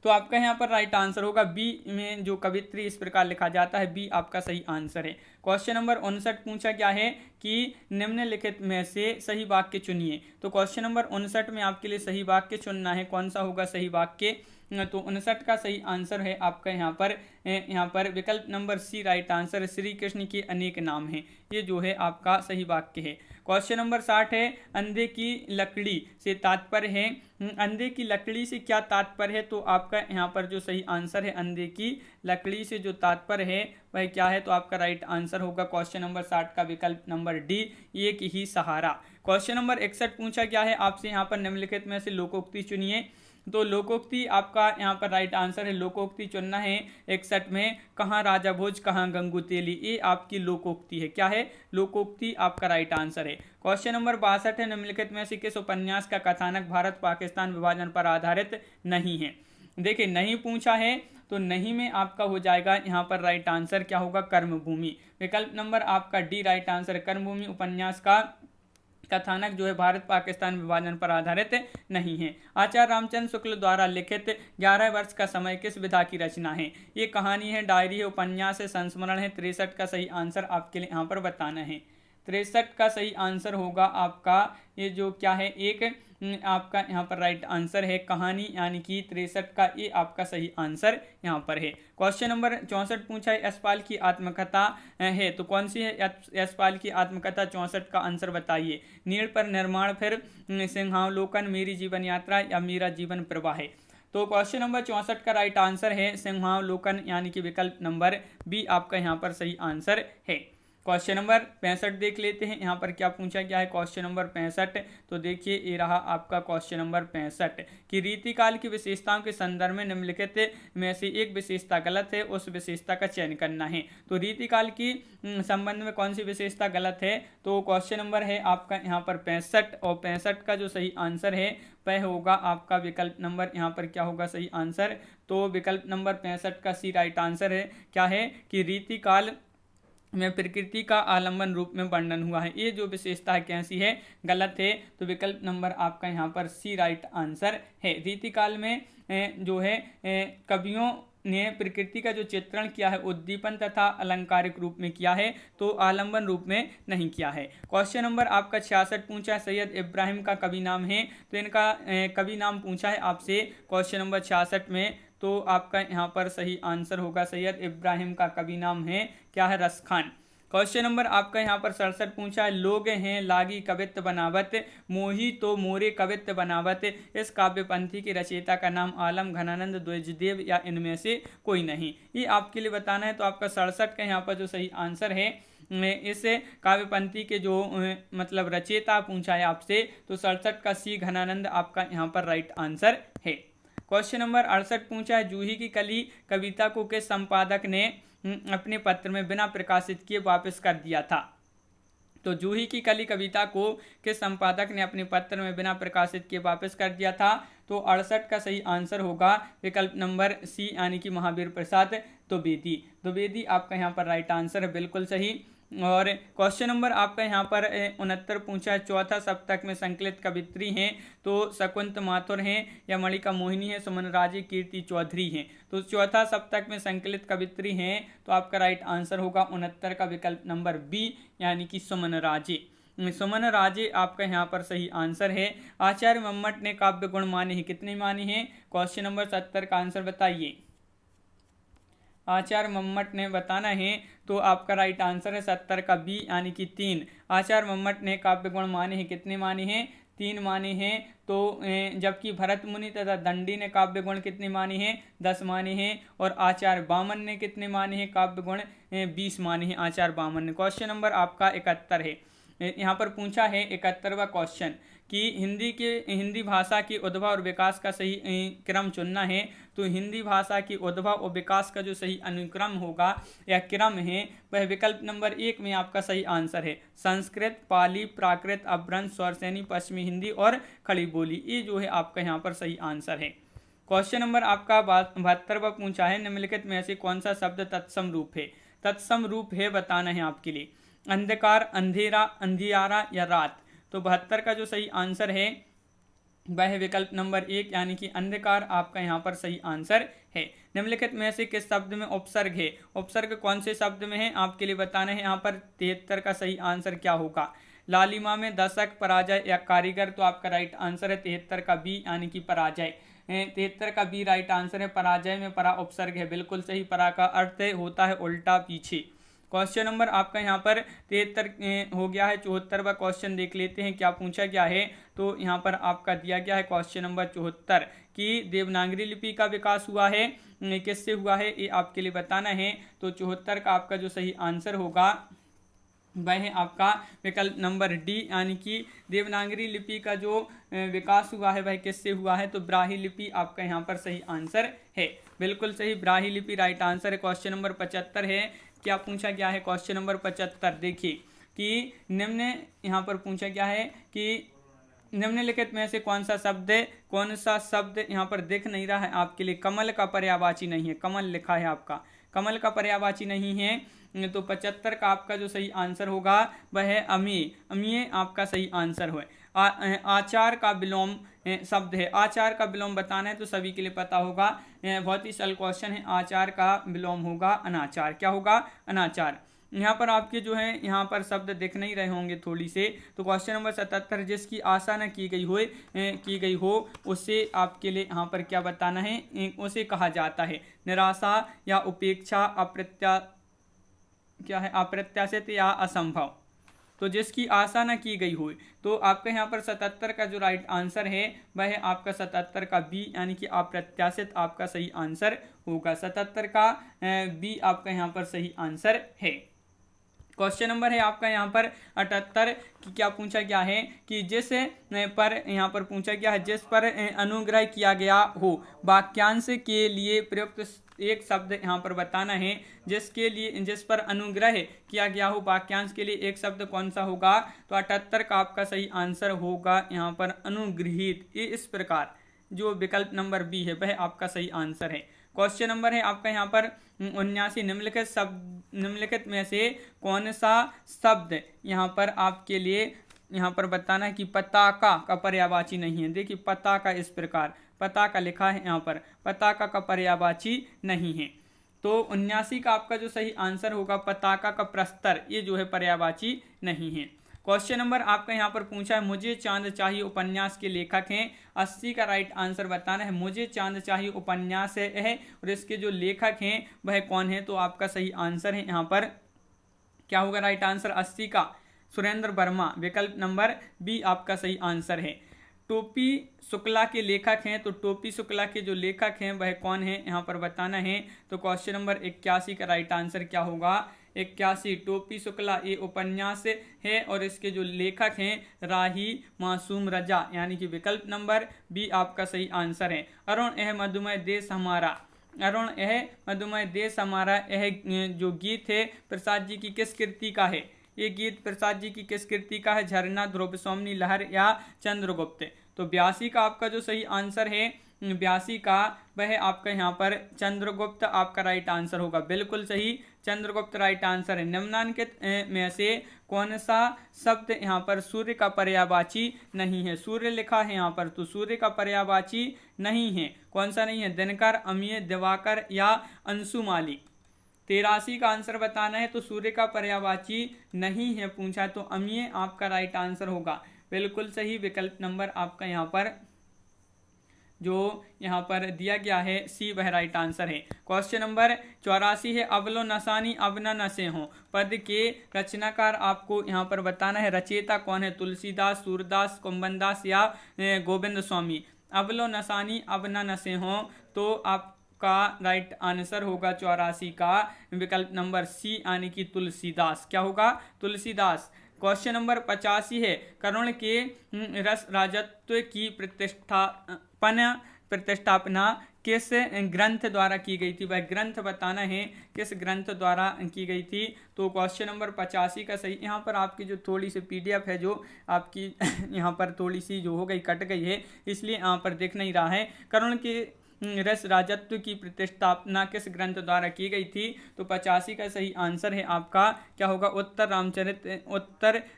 तो आपका यहाँ पर राइट आंसर होगा बी में जो कवित्री इस प्रकार लिखा जाता है, बी आपका सही आंसर है। क्वेश्चन नंबर 59 पूछा गया है कि निम्नलिखित में से सही वाक्य चुनिए। तो क्वेश्चन नंबर 59 में आपके लिए सही वाक्य चुनना है, कौन सा होगा सही वाक्य। तो 59 का सही आंसर है आपका यहाँ पर विकल्प number C right answer, Shri Krishna के अनेक नाम हैं, ये जो है आपका सही वाक्य है। क्वेश्चन नंबर 60 है अंधे की लकड़ी से तात्पर्य है, अंधे की लकड़ी से क्या तात्पर्य है, तो आपका यहाँ पर जो सही आंसर है अंधे की लकड़ी से जो तात्पर्य है वह क्या है, तो आपका राइट आंसर होगा क्वेश्चन नंबर 60 का विकल्प नंबर डी, एक ही सहारा। क्वेश्चन नंबर 61 पूछा गया है आपसे यहाँ पर निम्नलिखित में से लोकोक्ति चुनिए। तो लोकोक्ति आपका यहाँ पर राइट आंसर है, लोकोक्ति चुनना है 61 में, कहाँ राजा भोज कहाँ गंगू तेली, ये आपकी लोकोक्ति है, क्या है, लोकोक्ति आपका राइट आंसर है। क्वेश्चन नंबर 62 है निम्नलिखित में से किस उपन्यास का कथानक भारत पाकिस्तान विभाजन पर आधारित नहीं है। देखिए नहीं पूछा है तो नहीं में आपका हो जाएगा यहाँ पर राइट आंसर क्या होगा, कर्मभूमि। विकल्प नंबर आपका डी राइट आंसर, कर्मभूमि उपन्यास का कथानक जो है भारत पाकिस्तान विभाजन पर आधारित नहीं है। आचार्य रामचंद्र शुक्ल द्वारा लिखित 11 वर्ष का समय किस विधा की रचना है, ये कहानी है, डायरी है, उपन्यास है, संस्मरण है। 63 का सही आंसर आपके लिए यहाँ पर बताना है। 63 का सही आंसर होगा आपका ये जो क्या है, एक आपका यहाँ पर राइट आंसर है कहानी, यानी कि 63 का ये आपका सही आंसर यहाँ पर है। क्वेश्चन नंबर 64 पूछा है यशपाल की आत्मकथा है, तो कौन सी है यशपाल की आत्मकथा, 64 का आंसर बताइए। नीड़ पर निर्माण, फिर सिंहावलोकन, मेरी जीवन यात्रा या मेरा जीवन प्रवाह है। तो क्वेश्चन नंबर 64 का राइट आंसर है सिंहावलोकन, यानी कि विकल्प नंबर बी आपका यहाँ पर सही आंसर है। क्वेश्चन नंबर 65 देख लेते हैं यहाँ पर क्या पूछा गया है। क्वेश्चन नंबर 65 तो देखिए ये रहा आपका क्वेश्चन नंबर 65 कि रीतिकाल की विशेषताओं के संदर्भ में निम्नलिखित में से एक विशेषता गलत है, उस विशेषता का चयन करना है। तो रीतिकाल की संबंध में कौन सी विशेषता गलत है, तो क्वेश्चन नंबर है आपका यहाँ पर 65 और 65 का जो सही आंसर है वह होगा आपका विकल्प नंबर यहाँ पर क्या होगा सही आंसर, तो विकल्प नंबर 65 का सी राइट आंसर है, क्या है कि रीतिकाल में प्रकृति का आलंबन रूप में वर्णन हुआ है, ये जो विशेषता है कैसी है, गलत है। तो विकल्प नंबर आपका यहाँ पर सी राइट आंसर है। रीतिकाल में जो है कवियों ने प्रकृति का जो चित्रण किया है उद्दीपन तथा अलंकारिक रूप में किया है, तो आलंबन रूप में नहीं किया है। क्वेश्चन नंबर आपका 66 पूछा है सैयद इब्राहिम का कवि नाम है, तो इनका कवि नाम पूछा है आपसे क्वेश्चन नंबर 66 में, तो आपका यहाँ पर सही आंसर होगा सैयद इब्राहिम का कवि नाम है क्या है, रसखान। क्वेश्चन नंबर आपका यहाँ पर 67 पूछा है लोग हैं लागी कवित्व बनावत, मोही तो मोरे कवित्व बनावत, इस काव्य पंथी के रचयिता का नाम आलम, घनानंद, द्विजदेव या इनमें से कोई नहीं, ये आपके लिए बताना है। तो आपका 67 का यहाँ पर जो सही आंसर है इस काव्य पंक्ति के जो मतलब रचयिता पूछा है आपसे, तो 67 का सी घनानंद आपका यहाँ पर राइट आंसर है। क्वेश्चन नंबर 68 पूछा है, जूही की कली कविता को किस संपादक ने अपने पत्र में बिना प्रकाशित किए वापस कर दिया था? तो जूही की कली कविता को किस संपादक ने अपने पत्र में बिना प्रकाशित किए वापस कर दिया था? तो 68 का सही आंसर होगा विकल्प नंबर सी यानी कि महावीर प्रसाद द्विवेदी। द्विवेदी आपका यहाँ पर राइट आंसर है, बिल्कुल सही। और क्वेश्चन नंबर आपका यहाँ पर 69 पूछा है, चौथा सप्तक में संकलित कवित्री हैं तो शकुंत माथुर हैं या मणिका मोहिनी है, सुमन राजे, कीर्ति चौधरी हैं? तो चौथा सप्तक में संकलित कवित्री हैं तो आपका राइट आंसर होगा 69 का विकल्प नंबर बी यानी कि सुमन राजे। सुमन राजे आपका यहाँ पर सही आंसर है। आचार्य मम्मट ने काव्य गुण माने हैं, कितने माने हैं? क्वेश्चन नंबर 70 का आंसर बताइए। आचार्य मम्मट ने बताना है तो आपका राइट आंसर है 70 का बी यानी कि 3। आचार्य मम्मट ने काव्य गुण माने हैं, कितने माने हैं? 3 माने हैं। तो जबकि भरत मुनि तथा दंडी ने काव्य गुण कितने माने हैं? 10 माने हैं। और आचार्य वामन ने कितने माने हैं काव्य गुण? 20 माने हैं आचार्य वामन ने। क्वेश्चन नंबर आपका 71 है। यहाँ पर पूछा है 71वां क्वेश्चन कि हिंदी भाषा के उद्भव और विकास का सही क्रम चुनना है। तो हिंदी भाषा के उद्भव और विकास का जो सही अनुक्रम होगा या क्रम है वह विकल्प नंबर 1 में आपका सही आंसर है। संस्कृत, पाली, प्राकृत, अपभ्रंश, स्वरसेनी, पश्चिमी हिंदी और खड़ी बोली, ये जो है आपका यहाँ पर सही आंसर है। क्वेश्चन नंबर आपका 72वां पूछा है, निम्नलिखित में से कौन सा शब्द तत्सम रूप है? तत्सम रूप है बताना है आपके लिए। अंधकार, अंधेरा, अंधियारा या रात? तो 72 का जो सही आंसर है वह है विकल्प नंबर 1 यानी कि अंधकार आपका यहाँ पर सही आंसर है। निम्नलिखित में से किस शब्द में उपसर्ग है? उपसर्ग कौन से शब्द में है आपके लिए बताना है। यहाँ पर 73 का सही आंसर क्या होगा? लालिमा में दशक, पराजय या कारीगर? तो आपका राइट आंसर है 73 का बी यानी कि पराजय। 73 का बी राइट आंसर है। पराजय में परा उपसर्ग है, बिल्कुल सही। परा का अर्थ होता है उल्टा, पीछे। क्वेश्चन नंबर आपका यहाँ पर 73 हो गया है। 74वां क्वेश्चन देख लेते हैं क्या पूछा गया है। तो यहाँ पर आपका दिया गया है क्वेश्चन नंबर 74 कि देवनागरी लिपि का विकास हुआ है, किससे हुआ है ये आपके लिए बताना है। तो 74 का आपका जो सही आंसर होगा वह है आपका विकल्प नंबर डी यानी कि देवनागरी लिपि का जो विकास हुआ है वह किससे हुआ है? तो ब्राह्मी लिपि आपका यहाँ पर सही आंसर है, बिल्कुल सही। ब्राह्मी लिपि राइट आंसर है। क्वेश्चन नंबर 75 है। क्या पूछा गया है? क्वेश्चन नंबर 75 देखिए कि निम्न यहाँ पर पूछा गया है कि निम्नलिखित में से कौन सा शब्द यहाँ पर दिख नहीं रहा है आपके लिए? कमल का पर्यायवाची नहीं है। कमल लिखा है आपका, कमल का पर्यायवाची नहीं है। तो 75 का आपका जो सही आंसर होगा वह है अमीय। अमीय आपका सही आंसर है। आचार का विलोम शब्द है। आचार का विलोम बताना है तो सभी के लिए पता होगा, बहुत ही सरल क्वेश्चन है। आचार का विलोम होगा अनाचार। क्या होगा? अनाचार। यहाँ पर आपके जो है यहाँ पर शब्द दिख नहीं रहे होंगे थोड़ी से। तो क्वेश्चन नंबर 77, जिसकी आशा न की गई हो उसे आपके लिए यहाँ पर क्या बताना है? उसे कहा जाता है निराशा या उपेक्षा, अप्रत्याशित या असंभव। तो जिसकी आशा न की गई हो, तो आपका यहाँ पर 77 का जो राइट आंसर है वह है आपका 77 का बी यानी कि अप्रत्याशित आपका सही आंसर होगा। 77 का बी आपका यहाँ पर सही आंसर है। क्वेश्चन नंबर है आपका यहाँ पर 78 कि क्या पूछा गया है कि जिस पर यहाँ पर पूछा गया है जिस पर अनुग्रह किया गया हो वाक्यांश के लिए प्रयुक्त एक शब्द यहाँ पर बताना है। जिस पर अनुग्रह किया गया हो वाक्यांश के लिए एक शब्द कौन सा होगा? तो 78 का आपका सही आंसर होगा यहाँ पर अनुगृहीत। ये इस प्रकार जो विकल्प नंबर बी है वह आपका सही आंसर है। क्वेश्चन नंबर है आपका यहाँ पर 79, निम्नलिखित में से कौन सा शब्द यहाँ पर आपके लिए यहाँ पर बताना है कि पताका का पर्यायवाची नहीं है। देखिए पताका इस प्रकार पताका लिखा है यहाँ पर, पताका का पर्यायवाची नहीं है। तो 79 का आपका जो सही आंसर होगा पताका का प्रस्तर, ये जो है पर्यायवाची नहीं है। क्वेश्चन नंबर आपका यहाँ पर पूछा है मुझे चांद चाहिए उपन्यास के लेखक हैं। 80 का राइट आंसर बताना है। मुझे चांद चाहिए उपन्यास है और इसके जो लेखक हैं वह कौन है? तो आपका सही आंसर है यहाँ पर क्या होगा राइट आंसर? 80 का सुरेंद्र वर्मा, विकल्प नंबर बी आपका सही आंसर है। टोपी शुक्ला के लेखक हैं, तो टोपी शुक्ला के जो लेखक हैं वह कौन है यहाँ पर बताना है। तो क्वेश्चन नंबर 81 का राइट आंसर क्या होगा? 81 टोपी शुक्ला ये उपन्यास है और इसके जो लेखक हैं राही मासूम रजा, यानी कि विकल्प नंबर बी आपका सही आंसर है। अरुण यह मधुमय देश हमारा, अरुण यह मधुमय देश हमारा, यह जो गीत है प्रसाद जी की किस कृति का है? ये गीत प्रसाद जी की किस कृति का है? झरना, ध्रुव सोमनी लहर या चंद्रगुप्त? तो 82 का आपका जो सही आंसर है 82 का वह आपका यहाँ पर चंद्रगुप्त आपका राइट आंसर होगा, बिल्कुल सही चंद्रगुप्त राइट आंसर है। निम्नलिखित में से कौन सा शब्द यहाँ पर सूर्य का पर्यायवाची नहीं है? सूर्य लिखा है यहाँ पर, तो सूर्य का पर्यायवाची नहीं है, कौन सा नहीं है? दिनकर, अमीय, दिवाकर या अंशुमाली? 83 का आंसर बताना है, तो सूर्य का पर्यायवाची नहीं है पूछा, तो अमीय आपका राइट आंसर होगा, बिल्कुल सही विकल्प नंबर आपका यहाँ पर जो यहाँ पर दिया गया है सी वह राइट आंसर है। क्वेश्चन नंबर 84 है अवलो नसानी अब न नशे हों पद के रचनाकार आपको यहाँ पर बताना है, रचयिता कौन है? तुलसीदास, सूरदास, कुंभनदास या गोविंद स्वामी? अवलो नसानी अब न नशे हों, तो आपका राइट आंसर होगा 84 का विकल्प नंबर सी, यानी कि तुलसीदास। क्या होगा? तुलसीदास। क्वेश्चन नंबर 85 है करुण के रस राजत्व की प्रतिष्ठापना किस ग्रंथ द्वारा की गई थी? वह ग्रंथ बताना है किस ग्रंथ द्वारा की गई थी। तो क्वेश्चन नंबर 85 का सही, यहाँ पर आपकी जो थोड़ी सी PDF है जो आपकी यहाँ पर थोड़ी सी जो हो गई कट गई है, इसलिए यहाँ पर दिख नहीं रहा है। करुण के रस राजत्व की प्रतिष्ठापना किस ग्रंथ द्वारा की गई थी? तो 85 का सही आंसर है आपका क्या होगा? उत्तर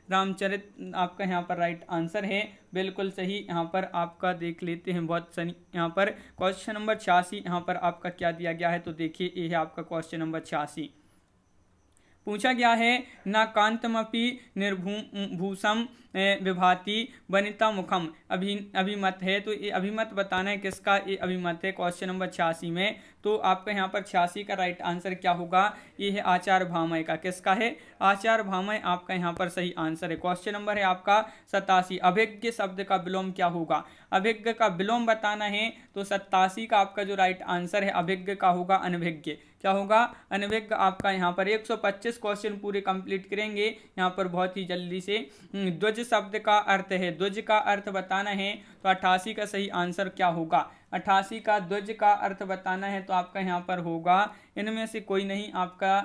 रामचरित आपका यहाँ पर राइट आंसर है, बिल्कुल सही। यहाँ पर आपका देख लेते हैं बहुत सही, यहाँ पर क्वेश्चन नंबर 86 यहाँ पर आपका क्या दिया गया है, तो देखिए ये है आपका क्वेश्चन नंबर 86। पूछा गया है न कांतमपि निर्भूषम विभाति वनिता मुखम अभिमत है, तो ये अभिमत बताना है किसका ये अभिमत है क्वेश्चन नंबर 86 में। तो आपका यहाँ पर 86 का राइट आंसर क्या होगा? ये है आचार्य भामय का। किसका है? आचार्य भामय आपका यहाँ पर सही आंसर है। क्वेश्चन नंबर है आपका 87 अभिज्ञ शब्द का विलोम क्या होगा? अभिज्ञ का विलोम बताना है, तो 87 का आपका जो राइट आंसर है अभिज्ञ का होगा अनभिज्ञ। क्या होगा? अनभिज्ञ। आपका यहाँ पर 125 क्वेश्चन पूरे कंप्लीट करेंगे यहाँ पर बहुत ही जल्दी से। ध्वज शब्द का अर्थ है, ध्वज का अर्थ बताना है, तो 88 का सही आंसर क्या होगा? 88 का ध्वज का अर्थ बताना है, तो आपका यहाँ पर होगा इनमें से कोई नहीं आपका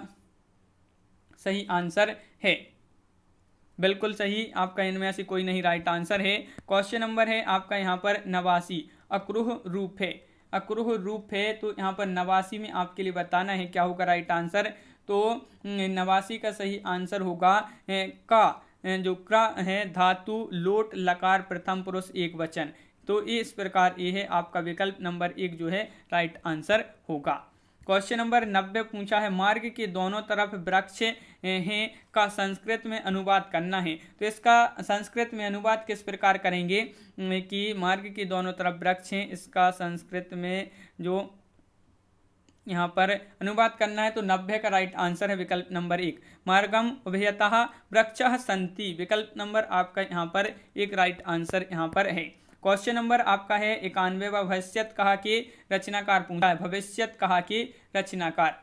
सही आंसर है, बिल्कुल सही। आपका इनमें से कोई नहीं राइट आंसर है। क्वेश्चन नंबर है आपका यहाँ पर 89 अक्रूह रूप है, अक्रूह रूप है, तो यहाँ पर 89 में आपके लिए बताना है क्या होगा राइट आंसर। तो 89 का सही आंसर होगा का, जो क्र है धातु लोट लकार प्रथम पुरुष एक वचन। तो इस प्रकार ये है आपका विकल्प नंबर 1 जो है राइट आंसर होगा। क्वेश्चन नंबर 90 पूछा है मार्ग के दोनों तरफ वृक्ष हैं का संस्कृत में अनुवाद करना है। तो इसका संस्कृत में अनुवाद किस प्रकार करेंगे कि मार्ग के दोनों तरफ वृक्ष हैं, इसका संस्कृत में जो यहाँ पर अनुवाद करना है, तो 90 का राइट आंसर है विकल्प नंबर 1 मार्गम उभयतः वृक्षः सन्ति, विकल्प नंबर आपका यहाँ पर एक राइट आंसर यहाँ पर है। क्वेश्चन नंबर आपका है 91 भविष्यत कहा के रचनाकार पूछा है, भविष्यत कहा के रचनाकार।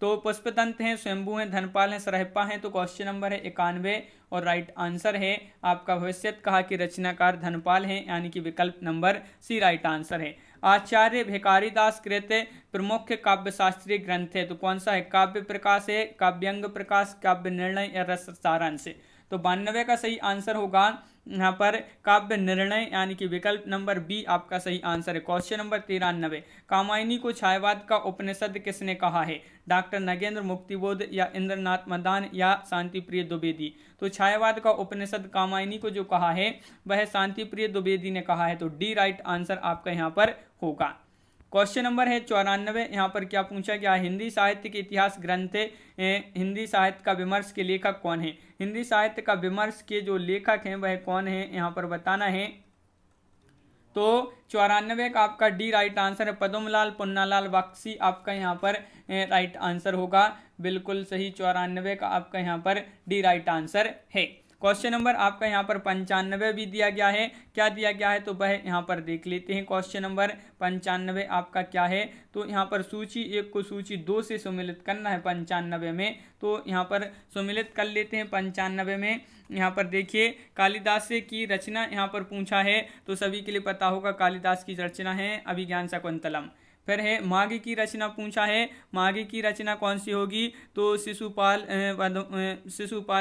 तो पुष्पदंत हैं, स्वयंभू हैं, धनपाल हैं, सरहिप्पा हैं। तो क्वेश्चन नंबर है 91 और राइट आंसर है आपका भविष्यत कहा के रचनाकार धनपाल हैं, यानी कि विकल्प नंबर सी राइट आंसर है। आचार्य भिखारीदास कृत प्रमुख काव्य शास्त्रीय ग्रंथ है, तो कौन सा है? काव्य प्रकाश है, काव्यंग प्रकाश, काव्य निर्णय या रस सारांश। तो 92 का सही आंसर होगा यहाँ पर काव्य निर्णय, यानी कि विकल्प नंबर बी आपका सही आंसर है। क्वेश्चन नंबर 93 कामायनी को छायावाद का उपनिषद किसने कहा है? डॉक्टर नगेंद्र मुक्तिबोध या इंद्रनाथ मदान या शांति प्रिय द्विवेदी। तो छायावाद का उपनिषद कामायनी को जो कहा है वह शांति प्रिय द्विवेदी ने कहा है, तो डी राइट आंसर आपका यहाँ पर होगा। क्वेश्चन नंबर है 94 यहाँ पर क्या पूछा गया? हिंदी साहित्य के इतिहास ग्रंथ हिंदी साहित्य का विमर्श के लेखक कौन है? हिंदी साहित्य का विमर्श के जो लेखक हैं वह कौन है यहाँ पर बताना है। तो 94 का आपका डी राइट आंसर है, पद्मलाल पुन्नालाल बख्शी आपका यहाँ पर राइट आंसर होगा, बिल्कुल सही। 94 का आपका यहाँ पर डी राइट आंसर है। क्वेश्चन नंबर आपका यहाँ पर 95 भी दिया गया है। क्या दिया गया है तो वह यहाँ पर देख लेते हैं। क्वेश्चन नंबर 95 आपका क्या है तो यहाँ पर सूची 1 को सूची 2 से सम्मिलित करना है 95 में, तो यहाँ पर सम्मिलित कर लेते हैं 95 में। यहाँ पर देखिए कालिदास की रचना यहाँ पर पूछा है तो सभी के लिए पता होगा कालिदास की रचना है अभिज्ञान शाकुंतलम। फिर है माघ की रचना पूछा है, माघ की रचना कौन सी होगी तो शिशुपाल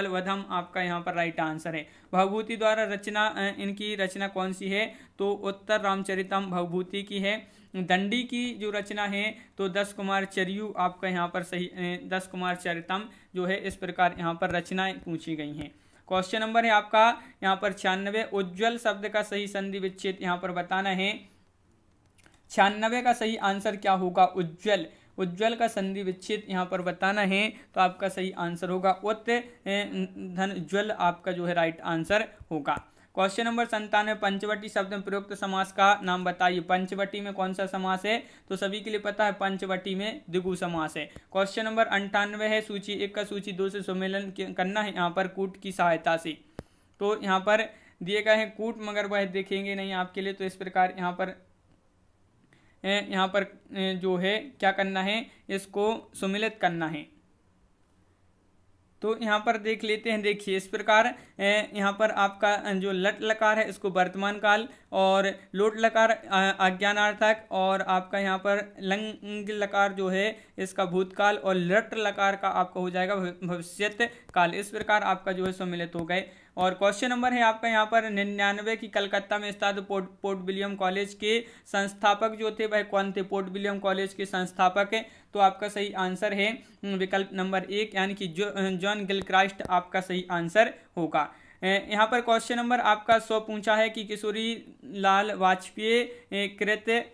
वधम आपका यहाँ पर राइट आंसर है। भवभूति द्वारा रचना इनकी रचना कौन सी है तो उत्तर रामचरितम भवभूति की है। दंडी की जो रचना है तो 10 कुमार चरियु आपका यहाँ पर सही 10 कुमार चरितम जो है, इस प्रकार यहाँ पर रचनाएं पूछी गई हैं। क्वेश्चन नंबर है आपका यहाँ पर 96, उज्ज्वल शब्द का सही संधि विच्छेद यहाँ पर बताना है। 96 का सही आंसर क्या होगा उज्ज्वल, उज्ज्वल का संधि विच्छेद यहाँ पर बताना है तो आपका सही आंसर होगा उत धन उज्ज्वल आपका जो है राइट आंसर होगा। क्वेश्चन नंबर 97, पंचवटी शब्द में प्रयुक्त समास का नाम बताइए। पंचवटी में कौन सा समास है तो सभी के लिए पता है पंचवटी में द्विगु समास है। क्वेश्चन नंबर 98 है सूची 1 का सूची 2 से सम्मेलन करना है यहाँ पर कूट की सहायता से, तो यहाँ पर दिए गए हैं कूट मगर वह देखेंगे नहीं आपके लिए, तो इस प्रकार यहाँ पर जो है क्या करना है इसको सम्मिलित करना है। तो यहाँ पर देख लेते हैं, देखिए इस प्रकार यहाँ पर आपका जो लट लकार है इसको वर्तमान काल और लोट लकार अज्ञानार्थक और आपका यहाँ पर लंग लकार जो है इसका भूतकाल और लट लकार का आपका हो जाएगा भविष्यत काल। इस प्रकार आपका जो है सम्मिलित हो गए। और क्वेश्चन नंबर है आपका यहाँ पर 99 की कलकत्ता में स्थित पोर्ट विलियम कॉलेज के संस्थापक जो थे वह कौन थे। पोर्ट विलियम कॉलेज के संस्थापक है तो आपका सही आंसर है विकल्प नंबर 1 यानी कि जॉन गिलक्राइस्ट आपका सही आंसर होगा। यहाँ पर क्वेश्चन नंबर आपका 100 पूछा है कि किशोरी लाल वाजपेयी कृत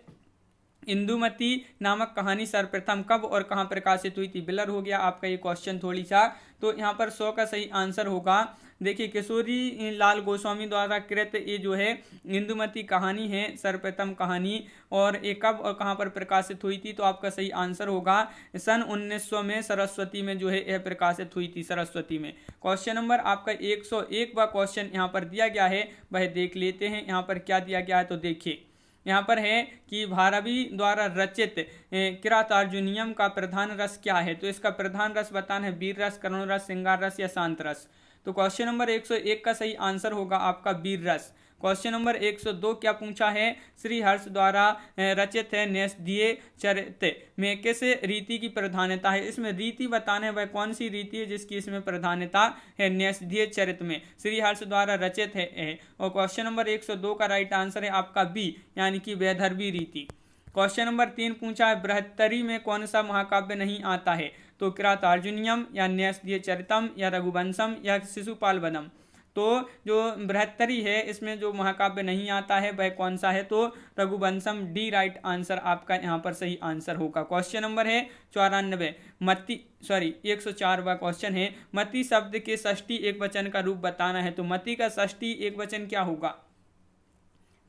इंदुमती नामक कहानी सर्वप्रथम कब और कहाँ प्रकाशित हुई थी। बिलर हो गया आपका ये क्वेश्चन थोड़ी सा, तो यहाँ पर 100 का सही आंसर होगा। देखिए किशोरी लाल गोस्वामी द्वारा कृत ये जो है इंदुमती कहानी है सर्वप्रथम कहानी, और ये कब और कहाँ पर प्रकाशित हुई थी तो आपका सही आंसर होगा सन 1900 में सरस्वती में जो है यह प्रकाशित हुई थी, सरस्वती में। क्वेश्चन नंबर आपका 101 का क्वेश्चन यहाँ पर दिया गया है वह देख लेते हैं। यहाँ पर क्या दिया गया है तो देखिए यहाँ पर है कि भारवी द्वारा रचित किरातार्जुनीयम का प्रधान रस क्या है, तो इसका प्रधान रस बताना है वीर रस, करुण रस, श्रृंगार रस या शांत रस। तो क्वेश्चन नंबर 101 का सही आंसर होगा आपका वीर रस। क्वेश्चन नंबर 102 क्या पूछा है, श्री हर्ष द्वारा रचित है न्यासधीय चरित में किस रीति की प्रधानता है। इसमें रीति बताना है वह कौन सी रीति है जिसकी इसमें प्रधानता है। न्यासधीय चरित में श्री हर्ष द्वारा रचित है। और क्वेश्चन नंबर 102 का राइट आंसर है आपका बी यानी कि वैदर्भी रीति। क्वेश्चन नंबर 3 पूछा है बृहत्तरी में कौन सा महाकाव्य नहीं आता है, तो किरातार्जुनीयम या न्यासधीय चरितम या रघुवंशम या शिशुपाल वधम। तो जो बृहत्तरी है इसमें जो महाकाव्य नहीं आता है वह कौन सा है तो रघुवंशम, डी राइट आंसर आपका यहाँ पर सही आंसर होगा। क्वेश्चन नंबर है 94 104वां क्वेश्चन है मति शब्द के षष्ठी एक वचन का रूप बताना है। तो मति का षष्ठी एक वचन क्या होगा,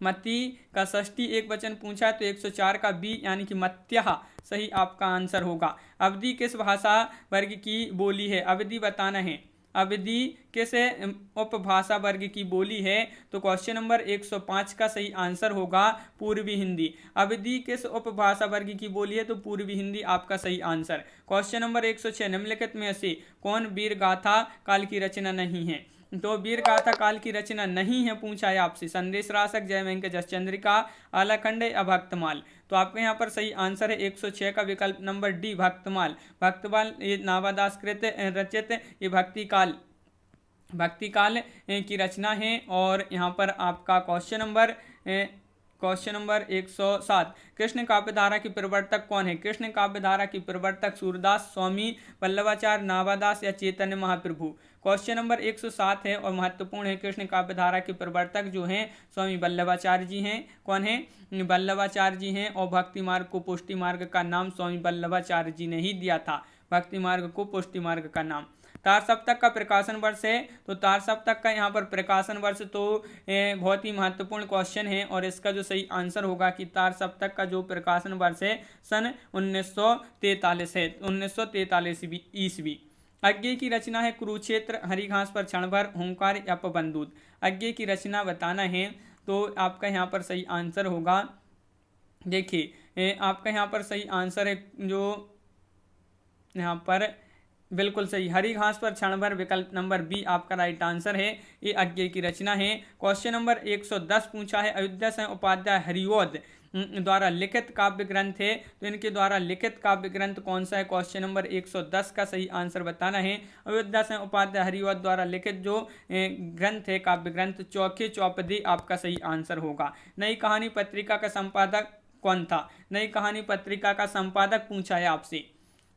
मति का षष्ठी एक वचन पूछा है तो 104 का बी यानी कि मत्यः सही आपका आंसर होगा। अवधि किस भाषा वर्ग की बोली है, अवधि बताना है। अवधि किस उपभाषा वर्ग की बोली है, तो क्वेश्चन नंबर 105 का सही आंसर होगा पूर्वी हिंदी। अवधि किस उपभाषा वर्ग की बोली है, तो पूर्वी हिंदी आपका सही आंसर। क्वेश्चन नंबर 106 निम्नलिखित में से कौन वीर गाथा काल की रचना नहीं है, तो वीर गाथा काल की रचना नहीं है पूछा है आपसे। संदेश रासक, जय वेंक जसचंद्रिका, आलाखंड या भक्तमाल। तो आपके यहाँ पर सही आंसर है 106 का विकल्प नंबर डी भक्तमाल। भक्तमाल ये नावादास कृत रचित ये भक्ति काल की रचना है। और यहाँ पर आपका क्वेश्चन नंबर 107 कृष्ण काव्यधारा की प्रवर्तक कौन है। कृष्ण काव्यधारा की प्रवर्तक सूरदास, स्वामी वल्लभाचार्य, नावादास या चैतन्य महाप्रभु। क्वेश्चन नंबर 107 है और महत्वपूर्ण है। कृष्ण काव्यधारा के प्रवर्तक जो हैं स्वामी वल्लभाचार्य जी हैं। कौन है, वल्लभाचार्य जी हैं। और भक्ति मार्ग को पुष्टि मार्ग का नाम स्वामी वल्लभाचार्य जी ने ही दिया था, भक्ति मार्ग को पुष्टि मार्ग का नाम। तार सप्तक का प्रकाशन वर्ष है, तो तार सप्तक का यहाँ पर प्रकाशन वर्ष तो बहुत ही महत्वपूर्ण क्वेश्चन है और इसका जो सही आंसर होगा कि तार सप्तक का जो प्रकाशन वर्ष है सन 1943 है, 1943 ईस्वी। अज्ञे की रचना है कुरुक्षेत्र, हरी घास पर क्षण भर, हुंकार या पवनदूत। अज्ञे की रचना बताना है तो आपका यहाँ पर सही आंसर होगा, देखिए आपका यहाँ पर सही आंसर है जो यहाँ पर बिल्कुल सही, हरी घास पर क्षण भर, विकल्प नंबर बी आपका राइट आंसर है, ये अज्ञे की रचना है। क्वेश्चन नंबर 110 पूछा है, अयोध्या सिंह उपाध्याय हरिओद द्वारा लिखित काव्य ग्रंथ है, तो इनके द्वारा लिखित काव्य ग्रंथ कौन सा है? क्वेश्चन नंबर 110 का सही आंसर बताना है। अयोध्या सिंह उपाध्याय हरिओद द्वारा लिखित जो ग्रंथ है, काव्य ग्रंथ, चौके चौपदी आपका सही आंसर होगा। नई कहानी पत्रिका का संपादक कौन था? नई कहानी पत्रिका का संपादक पूछा है आपसे,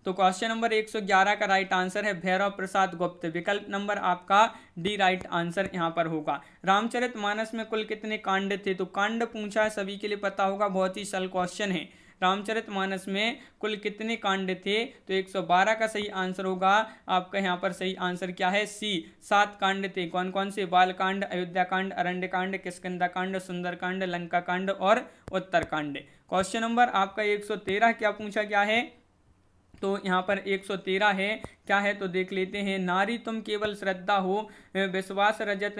तो क्वेश्चन नंबर 111 का राइट आंसर है भैरव प्रसाद गुप्त, विकल्प नंबर आपका डी राइट आंसर यहाँ पर होगा। रामचरितमानस में कुल कितने कांड थे? तो कांड पूछा है, सभी के लिए पता होगा, बहुत ही सरल क्वेश्चन है। रामचरितमानस में कुल कितने कांड थे? तो 112 का सही आंसर होगा आपका यहाँ पर सही आंसर क्या है? सी, 7 कांड थे। कौन कौन से? बाल कांड, अयोध्या कांड, अरण्य कांड, किष्किंधा कांड, सुंदर कांड, लंका कांड और उत्तर कांड। क्वेश्चन नंबर आपका 113 क्या पूछा गया है? तो यहाँ पर 113 है, क्या है तो देख लेते हैं। नारी तुम केवल श्रद्धा हो, विश्वास रजत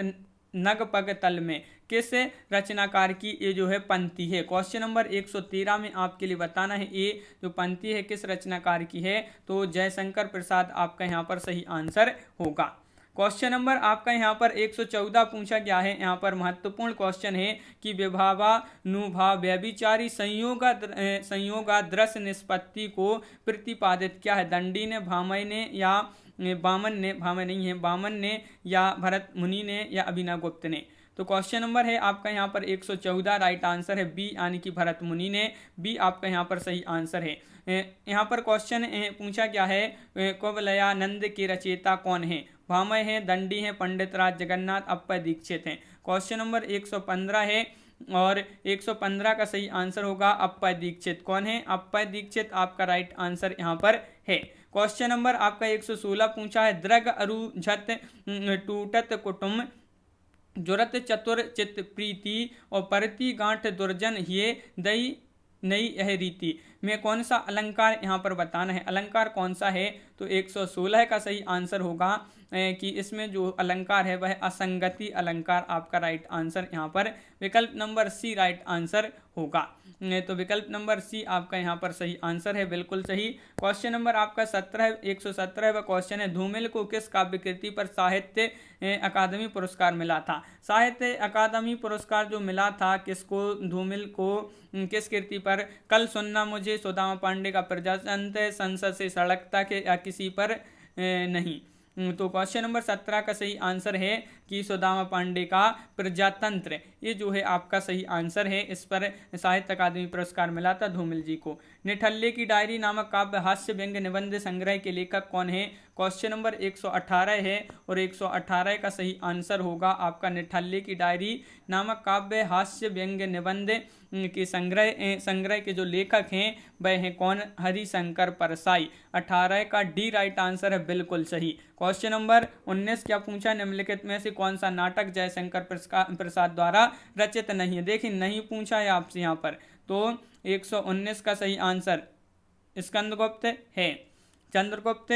नग पग तल में, किस रचनाकार की ये जो है पंक्ति है? क्वेश्चन नंबर 113 में आपके लिए बताना है ये जो पंक्ति है किस रचनाकार की है, तो जयशंकर प्रसाद आपका यहाँ पर सही आंसर होगा। क्वेश्चन नंबर आपका यहाँ पर 114 पूछा गया है, यहाँ पर महत्वपूर्ण क्वेश्चन है कि विभावानुभाव व्यभिचारी संयोगादृश निष्पत्ति को प्रतिपादित क्या है? दंडी ने, भामय ने या बामन ने, भामय नहीं है, बामन ने या भरत मुनि ने या अभिनवगुप्त ने? तो क्वेश्चन नंबर है आपका यहाँ पर 114 राइट आंसर है बी, यानी कि भरत मुनि ने, बी आपका यहाँ पर सही आंसर है। यहाँ पर क्वेश्चन पूछा गया है कुवलयानंद के रचयिता कौन है? भामय है, दंडी है, पंडित राज जगन्नाथ, अप्पय दीक्षित हैं। क्वेश्चन नंबर 115 है और 115 का सही आंसर होगा अप्पय दीक्षित। कौन है? अप्पय दीक्षित आपका राइट आंसर यहाँ पर है। क्वेश्चन नंबर आपका 116 पूछा है, द्रग अरुझत टूटत कुटुम्ब, जुरत चतुर चित प्रीति और परती गांठ दुर्जन ये दई नई यह रीति में कौन सा अलंकार यहाँ पर बताना है? अलंकार कौन सा है? तो 116 का सही आंसर होगा कि इसमें जो अलंकार है वह असंगति अलंकार आपका राइट आंसर यहाँ पर विकल्प नंबर सी राइट आंसर होगा। तो विकल्प नंबर सी आपका यहाँ पर सही आंसर है, बिल्कुल सही। क्वेश्चन नंबर आपका 117 क्वेश्चन है, धूमिल को किस काव्य कृति पर साहित्य अकादमी पुरस्कार मिला था? साहित्य अकादमी पुरस्कार जो मिला था किसको? धूमिल को किस कृति पर? कल सुनना मुझे, सुदामा पांडे का प्रजातंत्र, संसद से सड़क तक या किसी पर नहीं? तो क्वेश्चन नंबर 17 का सही आंसर है कि सुदामा पांडे का प्रजातंत्र, ये जो है आपका सही आंसर है। इस पर साहित्य अकादमी पुरस्कार मिला था धूमिल जी को। निठल्ले की डायरी नामक काव्य हास्य व्यंग्य निबंध संग्रह के लेखक कौन है? क्वेश्चन नंबर 118 है और 118 का सही आंसर होगा आपका निठल्ले की डायरी नामक काव्य हास्य व्यंग्य निबंध के संग्रह के जो लेखक हैं वह हैं कौन? हरिशंकर परसाई। 18 का डी राइट आंसर है, बिल्कुल सही। क्वेश्चन नंबर 19 क्या पूछा? निम्नलिखित में से कौन सा नाटक जयशंकर प्रसाद द्वारा रचित नहीं है? देखिए नहीं पूछा है आपसे यहाँ पर, तो 119 का सही आंसर स्कंदगुप्त है, चंद्रगुप्त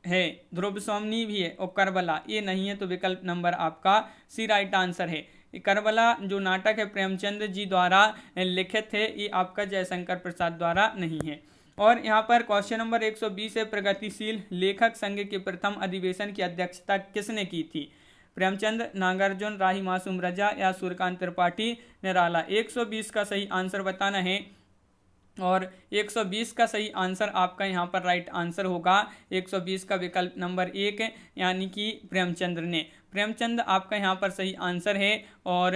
है, ध्रुव सोमनी भी है और करबला ये नहीं है, तो विकल्प नंबर आपका सी राइट आंसर है। करबला जो नाटक है प्रेमचंद जी द्वारा लिखित है, ये आपका जयशंकर प्रसाद द्वारा नहीं है। और यहाँ पर क्वेश्चन नंबर 120 है, प्रगतिशील लेखक संघ के प्रथम अधिवेशन की अध्यक्षता किसने की थी? प्रेमचंद, नागार्जुन, राही मासूम रजा या सूर्यकांत त्रिपाठी निराला? 120 का सही आंसर बताना है और 120 का सही आंसर आपका यहाँ पर राइट आंसर होगा 120 का विकल्प नंबर 1 यानी कि प्रेमचंद्र ने। प्रेमचंद आपका यहाँ पर सही आंसर है। और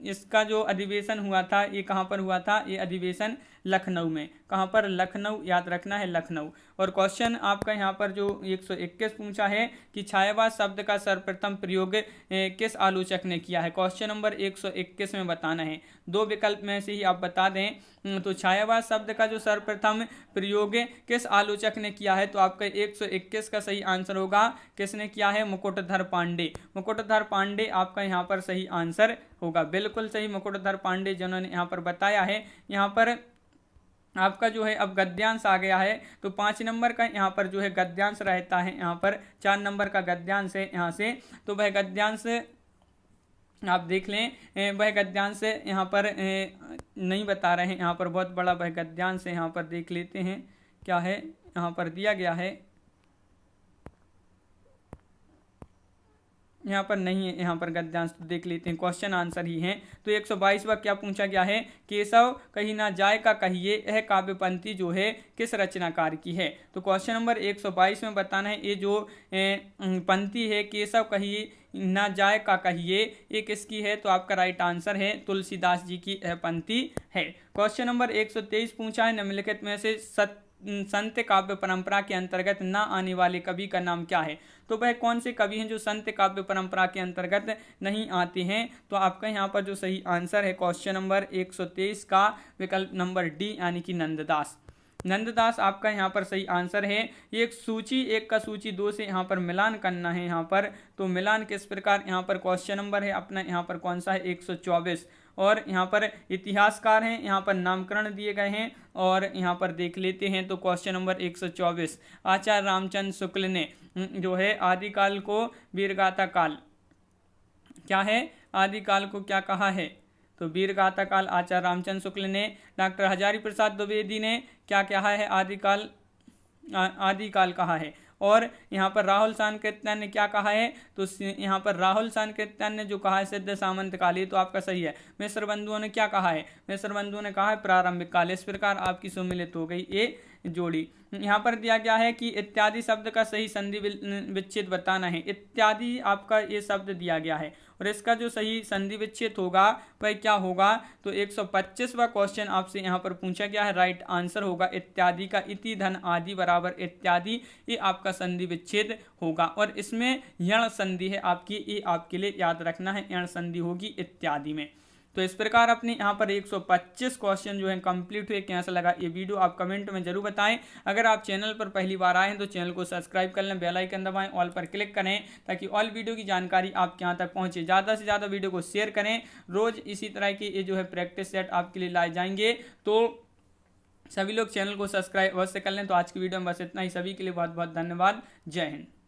इसका जो अधिवेशन हुआ था ये कहाँ पर हुआ था? ये अधिवेशन लखनऊ में। कहाँ पर? लखनऊ, याद रखना है लखनऊ। और क्वेश्चन आपका यहाँ पर जो 121 पूछा है कि छायावाद शब्द का सर्वप्रथम प्रयोग किस आलोचक ने किया है? क्वेश्चन नंबर 121 में बताना है, 2 विकल्प में से ही आप बता दें। तो छायावाद शब्द का जो सर्वप्रथम प्रयोग किस आलोचक ने किया है? तो आपका 121 का सही आंसर होगा किसने किया है? मुकुटधर पांडे। मुकुटधर पांडे आपका यहाँ पर सही आंसर होगा, बिल्कुल सही। मुकुटधर पांडे जिन्होंने यहाँ पर बताया है। यहाँ पर आपका जो है अब गद्यांश आ गया है, तो 5 नंबर का यहाँ पर जो है गद्यांश रहता है, यहाँ पर 4 नंबर का गद्यांश है यहाँ से। तो वह गद्यांश आप देख लें, वह गद्यांश यहाँ पर नहीं बता रहे हैं, यहाँ पर बहुत बड़ा वह गद्यांश है, यहाँ पर देख लेते हैं क्या है, यहाँ पर दिया गया है, यहाँ पर नहीं है, यहाँ पर गद्यांश। तो देख लेते हैं, क्वेश्चन आंसर ही है। तो 122वां क्या पूछा गया है, केशव कहीं ना जाए का कहिए, यह काव्य पंक्ति जो है किस रचनाकार की है। तो क्वेश्चन नंबर 122 में बताना है, ये जो पंक्ति है केशव कहिए ना जाए का कहिए, ये किसकी है। तो आपका राइट आंसर है तुलसीदास जी की यह पंक्ति है। क्वेश्चन नंबर 123 पूछा है, निम्नलिखित में से संत काव्य परंपरा के अंतर्गत न आने वाले कवि का नाम क्या है। तो वह कौन से कवि हैं जो संत काव्य परंपरा के अंतर्गत नहीं आते हैं। तो आपका यहाँ पर जो सही आंसर है क्वेश्चन नंबर 123 का विकल्प नंबर डी यानी कि नंददास। नंददास आपका यहाँ पर सही आंसर है। एक सूची 1 का सूची 2 से यहाँ पर मिलान करना है यहाँ पर। तो मिलान किस प्रकार, यहाँ पर क्वेश्चन नंबर है अपना यहाँ पर कौन सा है 124, और यहाँ पर इतिहासकार हैं, यहाँ पर नामकरण दिए गए हैं, और यहाँ पर देख लेते हैं। तो क्वेश्चन नंबर 124, आचार्य रामचंद्र शुक्ल ने जो है आदिकाल को वीरगाथा काल क्या है, आदिकाल को क्या कहा है। तो वीरगाथा काल आचार्य रामचंद्र शुक्ल ने। डॉक्टर हजारी प्रसाद द्विवेदी ने क्या कहा है, आदिकाल कहा है। और यहाँ पर राहुल सांकृत्यायन ने क्या कहा है, तो यहाँ पर राहुल सांकृत्यायन ने जो कहा है सिद्ध सामंत काल, तो आपका सही है। मिश्र बंधुओं ने क्या कहा है, मिश्र बंधुओं ने कहा है प्रारंभिक काल। इस प्रकार आपकी सुमिलित हो गई ये जोड़ी। यहाँ पर दिया गया है कि इत्यादि शब्द का सही संधि विच्छेद बताना है। इत्यादि आपका ये शब्द दिया गया है, और इसका जो सही संधि विच्छेद होगा वह क्या होगा। तो 125वां क्वेश्चन आपसे यहाँ पर पूछा गया है, राइट आंसर होगा इत्यादि का इति धन आदि बराबर इत्यादि, ये आपका संधि विच्छेद होगा। और इसमें यण संधि है आपकी, ये आपके लिए याद रखना है, यण संधि होगी इत्यादि में। तो इस प्रकार अपने यहाँ पर 125 क्वेश्चन जो है कंप्लीट हुए। कैसा लगा ये वीडियो आप कमेंट में जरूर बताएं। अगर आप चैनल पर पहली बार आए हैं तो चैनल को सब्सक्राइब कर लें, बेल आइकन दबाएं, ऑल पर क्लिक करें, ताकि ऑल वीडियो की जानकारी आपके यहाँ तक पहुँचे। ज़्यादा से ज़्यादा वीडियो को शेयर करें। रोज़ इसी तरह के ये जो है प्रैक्टिस सेट आपके लिए लाए जाएंगे, तो सभी लोग चैनल को सब्सक्राइब अवश्य कर लें। तो आज की वीडियो में बस इतना ही। सभी के लिए बहुत बहुत धन्यवाद। जय हिंद।